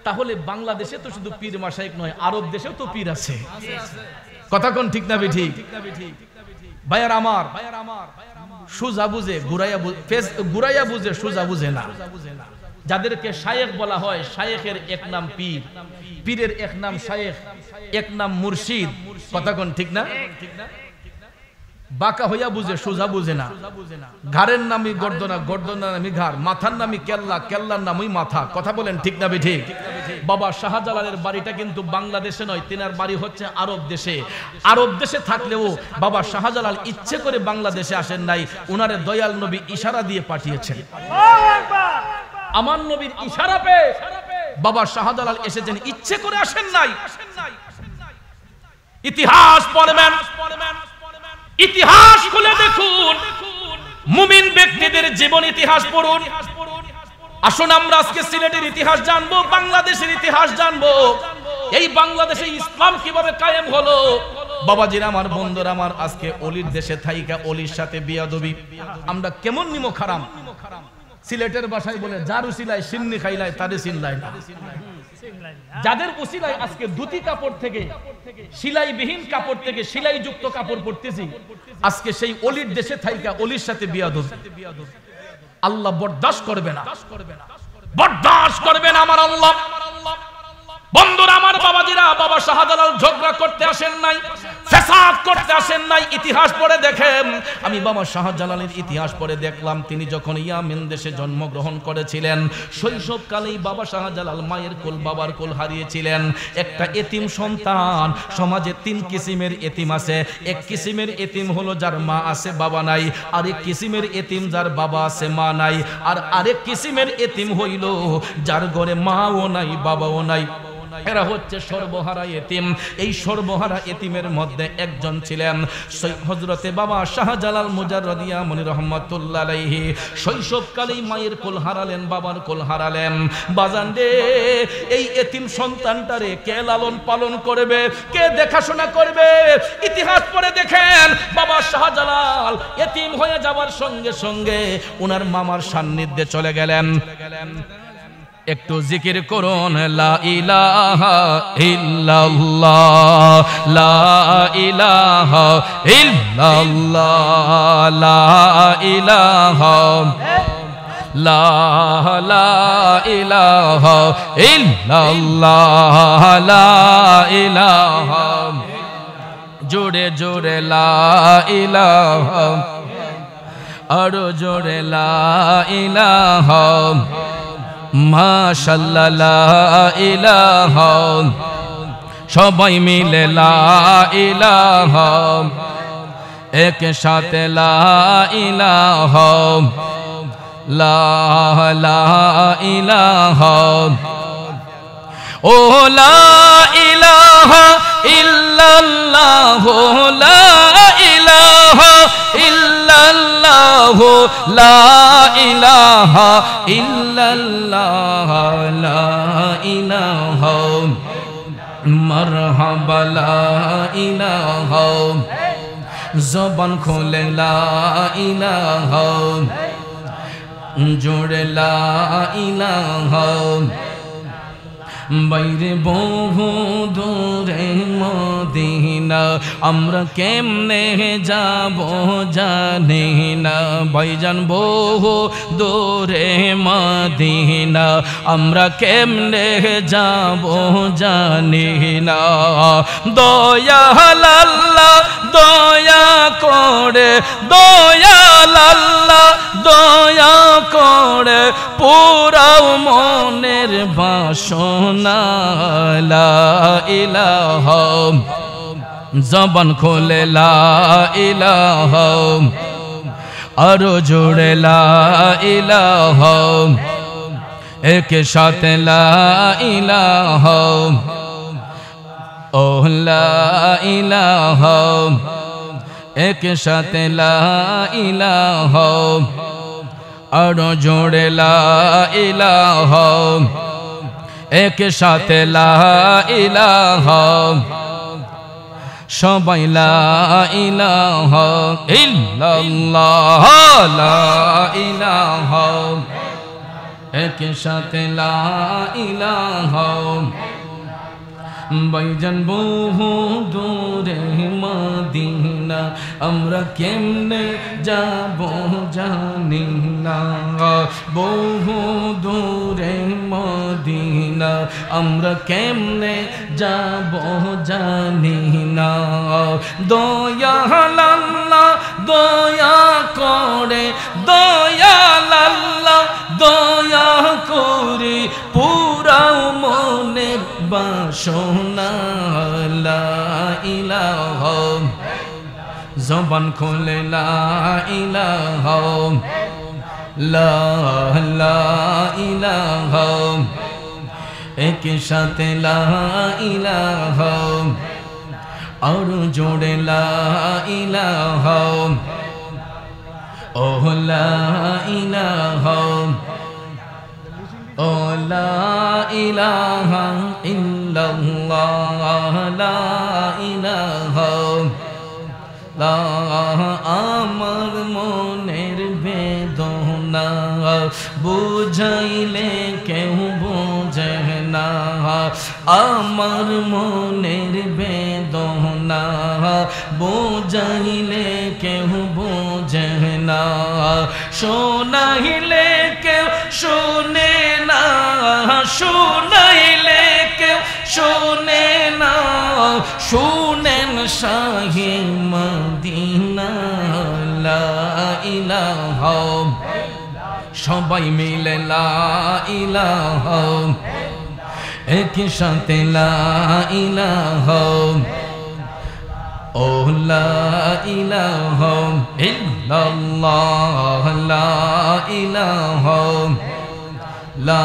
তাহলে বাংলাদেশে তো শুধু পীর মাশায়েখ নয়, আরব দেশেও তো পীর আছে। কথা কোন ঠিক না বেঠিক? ভাইয়ার আমার, সুজা বুঝে ঘুরাইয়া বুঝে, সুজা বুঝে না। যাদেরকে শায়েখ বলা হয়, শায়েখের এক নাম পীর, পীরের এক নাম শায়েখ, এক নাম মুর্শিদ। কথা কোন ঠিক না? বাঁকা হইয়া বুঝে, সোজা বুঝে না। ঘাড়ের নামই গর্দনা, গর্দনার নামই ঘাড়, মাথার নামই কেল্লা, কেল্লার নামই মাথা। কথা বলেন ঠিক না বেঠিক? বাবা শাহজালালের বাড়িটা কিন্তু বাংলাদেশে নয়, তিনার বাড়ি হচ্ছে আরব দেশে। আরব দেশে থাকলেও বাবা শাহজালাল ইচ্ছে করে বাংলাদেশে আসেন নাই, উনারে দয়াল নবী ইশারা দিয়ে পাঠিয়েছেন। আমার নবীর ইশারা পেয়ে বাবা শাহজালাল এসেছেন, ইচ্ছে করে আসেন নাই। ইতিহাস পড়বেন, ইতিহাস খুলে দেখুন, মুমিন ব্যক্তিদের জীবন ইতিহাস পড়ুন। আসুন আমরা আজকে সিলেটের ইতিহাস জানবো, বাংলাদেশের ইতিহাস জানবো, এই বাংলাদেশে ইসলাম কিভাবে কায়েম হলো। বাবাজিরা আমার, বন্ধুরা আমার, আজকে অলির দেশে থাইকা অলির সাথে বিয়াদবি আমরা কেমন নিমো খারাম। সিলেটের ভাষায় বলে যার উসিলায় সিন্নি খাইলায় তারে চিনলায় না। যাদের উসিলায় আজকে ধুতি কাপড় থেকে, সিলাইবিহীন কাপড় থেকে সিলাই যুক্ত কাপড় পরতেছি, আজকে সেই অলির দেশে থাইকা অলির সাথে বিয়াদবি আল্লাহ বরদাস্ত করবে না, বরদাস্ত করবে না আমার আল্লাহ। বন্ধুরা আমার, বাবাজিরা, বাবা শাহজালাল ঝগড়া করতে আসেন নাই, ফ্যাসাদ করতে আসেন নাই। ইতিহাস পড়ে দেখেন, আমি বাবা শাহজালালের ইতিহাস পড়ে দেখলাম, তিনি যখন ইয়ামেন দেশে জন্মগ্রহণ করেছিলেন, শৈশবকালেই বাবা শাহজালাল মায়ের কোল বাবার কোল হারিয়েছিলেন। একটা এতিম সন্তান, সমাজে তিন কিসিমের এতিম আছে। এক কিসিমের এতিম হলো যার মা আছে বাবা নাই, আরেক কিসিমের এতিম যার বাবা আছে মা নাই, আর আরেক কিসিমের এতিম হইল যার ঘরে মাও নাই বাবাও নাই। এরা হচ্ছে সর্বহারা এতিম। এই সর্বহারা এতিমের মধ্যে একজন ছিলেন হযরতে বাবা শাহজালাল মুজাররদিয়া মনি রহমাতুল্লাহ আলাইহি। শৈশবকালেই মায়ের কোল হারালেন, বাবার কোল হারালেন। বাজান রে, এই এতিম সন্তানটারে কে লালন পালন করবে, কে দেখাশোনা করবে? ইতিহাস পড়ে দেখেন, বাবা শাহজালাল এতিম হয়ে যাওয়ার সঙ্গে সঙ্গে ওনার মামার সান্নিধ্যে চলে গেলেন। একটু জিকির করুন, লা ইলাহা ইল্লাল্লাহ, লা ইলাহা ইল্লাল্লাহ, লা ইলাহা, লা ইলাহা ইল্লাল্লাহ, লা ইলাহা, জোরে জোরে লা ইলাহা, আরো জোরে লা ইলাহা, মাশাআল্লাহ লা ইলাহা, সবাই মিলে লা ইলাহা, একসাথে লা ইলাহা, লা ইলাহা, ও লা ইলাহা ইল্লাল্লাহ, লা ইলাহা ইল্লাল্লাহ, লা ইলাহা ইল্লাল্লাহ, লা ইলাহা, মারহাবা লা ইলাহা, জবান খোলে লা ইলাহা, জোরে লা ইলাহা, বাইরে বহু দূরে মদিনা, আমরা কেমনে যাব জানি না। ভাইজান বহু দূরে মদিনা, আমরা কেমনে যাব জানি না। দয়াল আল্লাহ দয়া করে, দয়াল আল্লাহ দয়া করে, পুরাও মনের বাসনা, লা ইলাহা, জবান খোলে লা ইলাহা, আরো জোরে লা ইলাহা, এক সাথে লা ইলাহা, ও লা ইলাহা, এক সাথে লা ইলাহা, আরো জোরে লা ইলাহা, এক সাথে লা ইলাহা, সবাই লা ইলাহা ইল্লাল্লাহ, লা ইলাহা, এক সাথে লা ইলাহা। ভাইজান বহু দূরে মদিনা, আমরা কেমনে যাব জানি না। বহু দূরে মদিনা, আমরা কেমনে যাব জানি না। দয়াল আল্লাহ দয়া করে, দয়াল আল্লাহ দয়া করে, পুরাও মন বাসনা লা ইলাহা জবান খুলে লা ইলাহা লা ইলাহা এক সাথে লা ইলাহা और जोड़े ला इलाहा ओ ला इलाहा ओ ला इलाहा इल्लल्लाह ला इलाहा ला आमर मोनेर बेदना बुझाइले केउ बुझे ना आमर मोनेर बेदना बुझाइले केउ बुझे ना शोनाइले केउ शुने ना शुनाइले केउ शुने ना शुनेन शाही मदीना ला इलाहा সবাই মিলে লা ইলাহা একই সাথে লা ইলাহা ও লা ইলাহা ইল্লাল্লাহ লা ইলাহা লা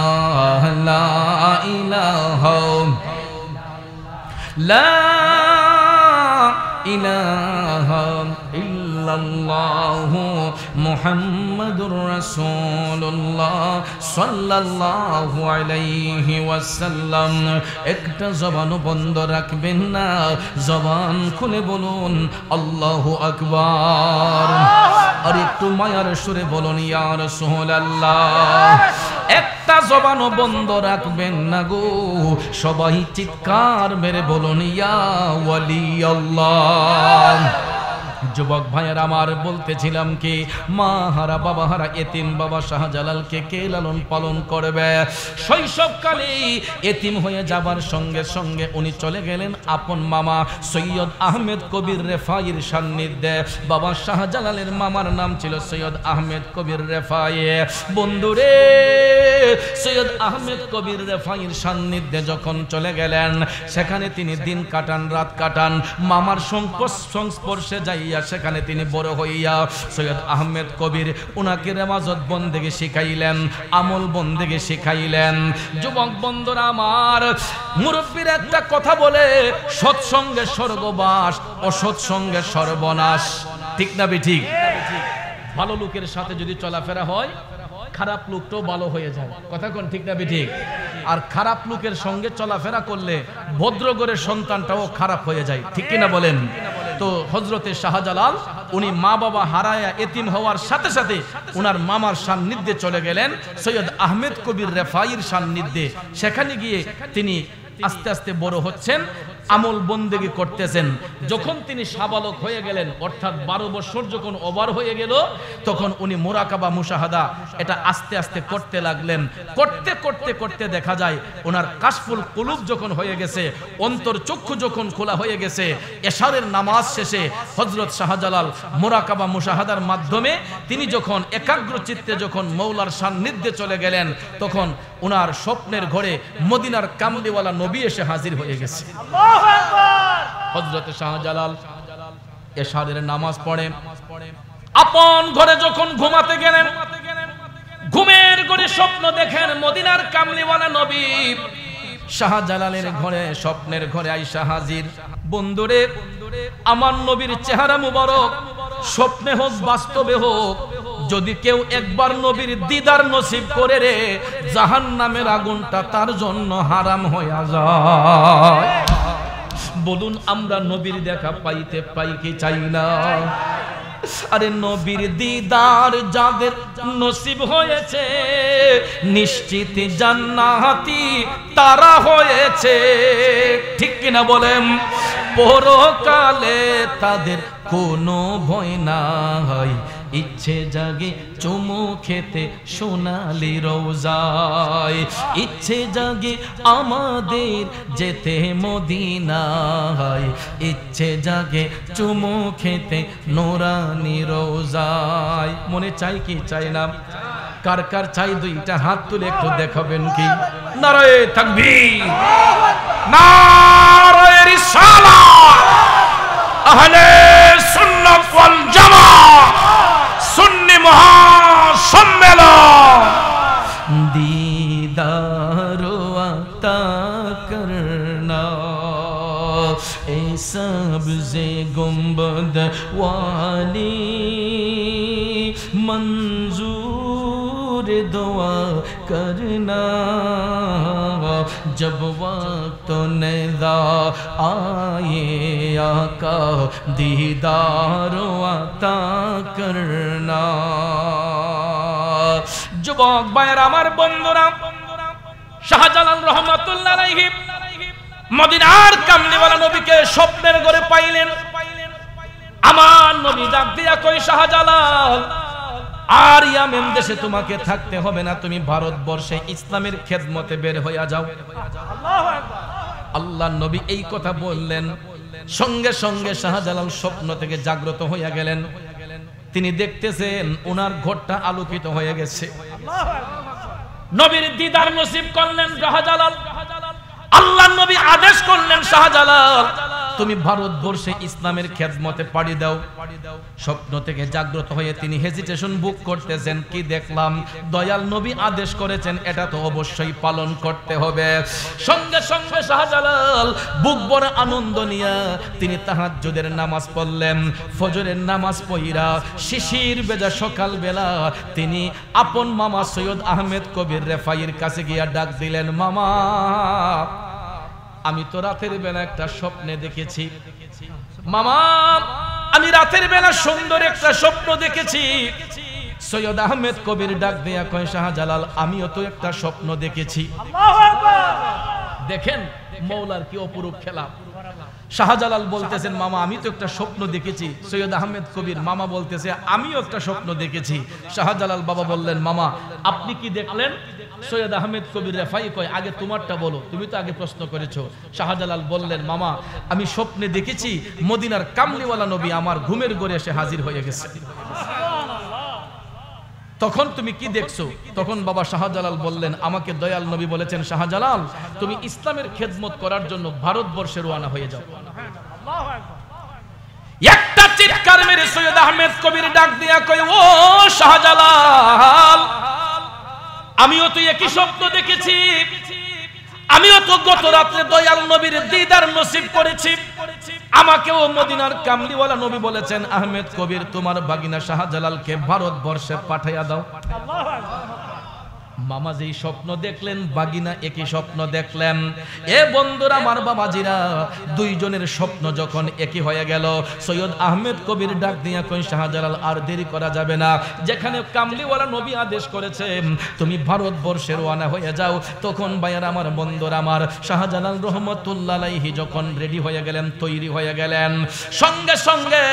ইলাহা লা ইলাহা ইল্লাল্লাহু মুহাম্মাদুর রাসূলুল্লাহ সাল্লাল্লাহু আলাইহি ওয়াসাল্লাম। একটা জবানও বন্ধ রাখবেন না, জবান খুলে বলুন আল্লাহু আকবার। আর একটু মায়ার সুরে বলুন ইয়া রাসূলুল্লাহ। একটা জবানও বন্ধ রাখবেন না গো, সবাই চিৎকার মেরে বলুন ইয়া ওয়ালি আল্লাহ। যুবক ভাইয়ের আমার বলতেছিলাম কি, মা হারা বাবা হারা এতিম বাবা শাহজালালকে কে লালন পালন করবে? শৈশবকালে এতিম হয়ে যাবার সঙ্গে সঙ্গে উনি চলে গেলেন আপন মামা সৈয়দ আহমেদ কবির রেফাইয়ের সান্নিধ্যে। বাবা শাহজালালের মামার নাম ছিল সৈয়দ আহমেদ কবির রেফাই। বন্ধুরে, সৈয়দ আহমেদ কবির রেফাইয়ের সান্নিধ্যে যখন চলে গেলেন, সেখানে তিনি দিন কাটান রাত কাটান, মামার সংস্পর্শে যাইয়া সেখানে তিনি বড় হইয়া সৈয়দ আহমেদ কবির উনাকে নামাজত বন্দেগী শিখাইলেন, আমল বন্দেগী শিখাইলেন। যুবক বন্ধুরা আমার, মুরব্বীর একটা কথা বলে, সৎসঙ্গে স্বর্গবাস, অসৎসঙ্গে সর্বনাশ। ঠিক না ঠিক? ভালো লোকের সাথে যদি চলাফেরা হয়, খারাপ লোকটাও ভালো হয়ে যায়। কথা কোন ঠিক না ঠিক? আর খারাপ লোকের সঙ্গে চলাফেরা করলে ভদ্রগরের সন্তানটাও খারাপ হয়ে যায়। ঠিক কিনা বলেন? তো হযরতে শাহজালাল উনি মা বাবা হারায়া এতিম হওয়ার সাথে সাথে উনার মামার সান্নিধ্যে চলে গেলেন, সৈয়দ আহমেদ কবির রেফাইয়ের সান্নিধ্যে। সেখানে গিয়ে তিনি আস্তে আস্তে বড় হচ্ছেন, আমল বন্দেগী করতেছেন। যখন তিনি সাবালক হয়ে গেলেন, অর্থাৎ 12 বছর যখন ওভার হয়ে গেল, তখন উনি মুরাকাবা মুশাহাদা এটা আস্তে আস্তে করতে লাগলেন। করতে করতে করতে দেখা যায় ওনার কাশফুল কুলুব যখন হয়ে গেছে, অন্তর চক্ষু যখন খোলা হয়ে গেছে, এশারের নামাজ শেষে হযরত শাহজালাল মুরাকাবা মুশাহাদার মাধ্যমে তিনি যখন একাগ্র চিত্তে যখন মৌলার সান্নিধ্যে চলে গেলেন, তখন ওনার স্বপ্নের ঘরে মদিনার কামলিওয়ালা নবী এসে হাজির হয়ে গেছে। হযরত শাহজালাল এশারের নামাজ পড়ে আপন ঘরে যখন ঘুমাতে গেলেন, ঘুমের ঘরে স্বপ্ন দেখেন মদিনার কামলিওয়ালা নবী শাহজালালের ঘরে, স্বপ্নের ঘরে আয়েশা হাজির। বন্ধুরে, আমার নবীর চেহারা মুবারক স্বপ্নে হোক বাস্তবে হোক, যদি কেউ একবার নবীর দিদার নসিব করে রে, জাহান্নামের আগুনটা তার জন্য হারাম হয়ে যায়। বলুন, আমরা নবীর দেখা পাইতে পাই কি চাই না? আরে নবীর দিদার যাদের নসিব হয়েছে, নিশ্চিত জান্নাতি তারা হয়েছে। ঠিক কিনা বলেন? পরকালে তাদের কোনো ভয় নাই, ইচ্ছে জাগে চুমু খেতে সোনালি রওজায়, ইচ্ছে জাগে আমাদের যেতে মদিনায়, ইচ্ছে জাগে চুমু খেতে নোরানি রওজায়। মনে চাই কি চাই না? কার কার চাই দুইটা হাত তুলে একটু দেখাবেন কি? নারায়ে তাকবীর, নারায়ে রিসালাত, আহলে সুন্নাত ওয়াল জামাত, সুন্নি মহাসম্মেলন। दीदार अता करना ए सब्ज़े गुंबद वाली मंजूर दुआ करना जब वक्त निदा आए आका दीदार अता करना। যুবক ভাইয়ের আমার বন্ধুরা, শাহজালাল রহমাতুল্লাহ আলাইহি মদিনার কামলিওয়ালা নবীকে স্বপ্নের ঘরে পাইলেন। আমার নবী ডাক দিয়া কই, শাহজালাল আর ইয়ামেন দেশে তোমাকে থাকতে হবে না, তুমি ভারতবর্ষে ইসলামের খেদমতে বের হইয়া যাও। আল্লাহর নবী এই কথা বললেন, সঙ্গে সঙ্গে শাহজালাল স্বপ্ন থেকে জাগ্রত হইয়া গেলেন। তিনি দেখতেছেন ওনার ঘরটা আলোকিত হয়ে গেছে। নবীর দিদার নসিব করলেন শাহজালাল। আল্লাহর নবী আদেশ করলেন, শাহজালাল তুমি ভারতবর্ষে ইসলামের খেদমতে পাড়ি দাও। স্বপ্ন থেকে জাগ্রত হয়ে তিনি হেজিটেশন বুক করতেছেন, কি দেখলাম, দয়াল নবী আদেশ করেছেন, এটা তো অবশ্যই পালন করতে হবে। সঙ্গে সঙ্গে শাহজালাল বুক ভরে আনন্দ নিয়ে তিনি তাহাজ্জুদের নামাজ পড়লেন। ফজরের নামাজ পড়িরা শিশির ভেজা সকাল বেলা তিনি আপন মামা সৈয়দ আহমেদ কবির রেফাইর কাছে গিয়া ডাক দিলেন, মামা আমি তো রাতের বেলা একটা স্বপ্নে দেখেছি। মামা আমি রাতের বেলা সুন্দর একটা স্বপ্ন দেখেছি। সৈয়দ আহমেদ কবির ডাক দিয়া কয়, শাহজালাল আমিও তো একটা স্বপ্ন দেখেছি। দেখেন মৌলার কি অপরূপ খেলা। শাহজালাল বলতেছেন, মামা আমি তো একটা স্বপ্ন দেখেছি। সৈয়দ আহমেদ কবির মামা বলতেছে, আমিও একটা স্বপ্ন দেখেছি। শাহজালাল বাবা বললেন, মামা আপনি কি দেখলেন? সৈয়দ আহমেদ কবির রেফাই কয়, আগে তোমারটা বলো, তুমি তো আগে প্রশ্ন করেছো। শাহজালাল বললেন, মামা আমি স্বপ্নে দেখেছি মদিনার কামলিওয়ালা নবী আমার ঘুমের ঘরে এসে হাজির হয়ে গেছে। তখন তুমি কি দেখছো? তখন বাবা শাহজালাল বললেন, আমাকে দয়াল নবী বলেছেন, শাহজালাল তুমি ইসলামের খেদমত করার জন্য ভারতবর্ষে রওনা হয়ে যাও। একটা চিৎকার মেরে সৈয়দ আহমেদ কবির ডাক দিয়া কয়, ও শাহজালাল আমিও তো একই স্বপ্ন দেখেছি, আমিও তো গত রাতে দয়াল নবীর দিদার নসিব করেছি। আমাকেও মদিনার কামলিওয়ালা নবী বলেছেন, আহমেদ কবির তোমার বাগিনা শাহজালালকে ভারতবর্ষে পাঠাইয়া দাও। মামা যেই স্বপ্ন দেখলেন বাগিনা একই স্বপ্ন দেখলেন। এ বন্ধুরা আমার বাবাজিরা, দুইজনের স্বপ্ন যখন একই হয়ে গেল, সৈয়দ আহমেদ কবির ডাক দিয়া কই, শাহজালাল আর দেরি করা যাবে না, যেখানে কামলিওয়ালা নবী আদেশ করেছেন তুমি ভারতবর্ষে রওনা হয়ে যাও। তখন ভাইয়ার আমার বন্ধুরা আমার, শাহজালাল রহমাতুল্লাহ আলাইহি যখন রেডি হয়ে গেলেন, তৈরি হয়ে গেলেন, সঙ্গে সঙ্গে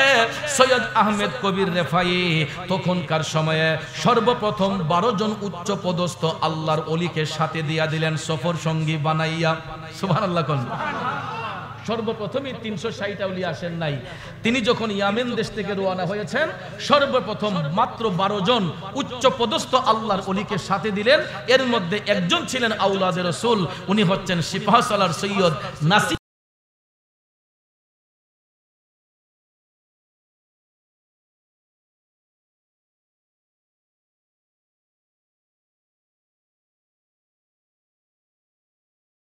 সৈয়দ আহমেদ কবির রেফাই তখনকার সময়ে সর্বপ্রথম 12 জন উচ্চ পদস্থ আল্লাহর ওলিকে সাথে দিয়া দিলেন সফর সঙ্গী বানাইয়া। সুবহানাল্লাহ কোন সর্বপ্রথমই 360 আউলি আসেন নাই। তিনি যখন ইয়ামেন দেশ থেকে রওনা হয়েছেন, সর্বপ্রথম মাত্র 12 জন উচ্চ পদস্থ আল্লাহর ওলিকে সাথে দিলেন। এর মধ্যে একজন ছিলেন আওলাদে রাসূল, উনি হচ্ছেন সিপাহ সালার সৈয়দ নাসির।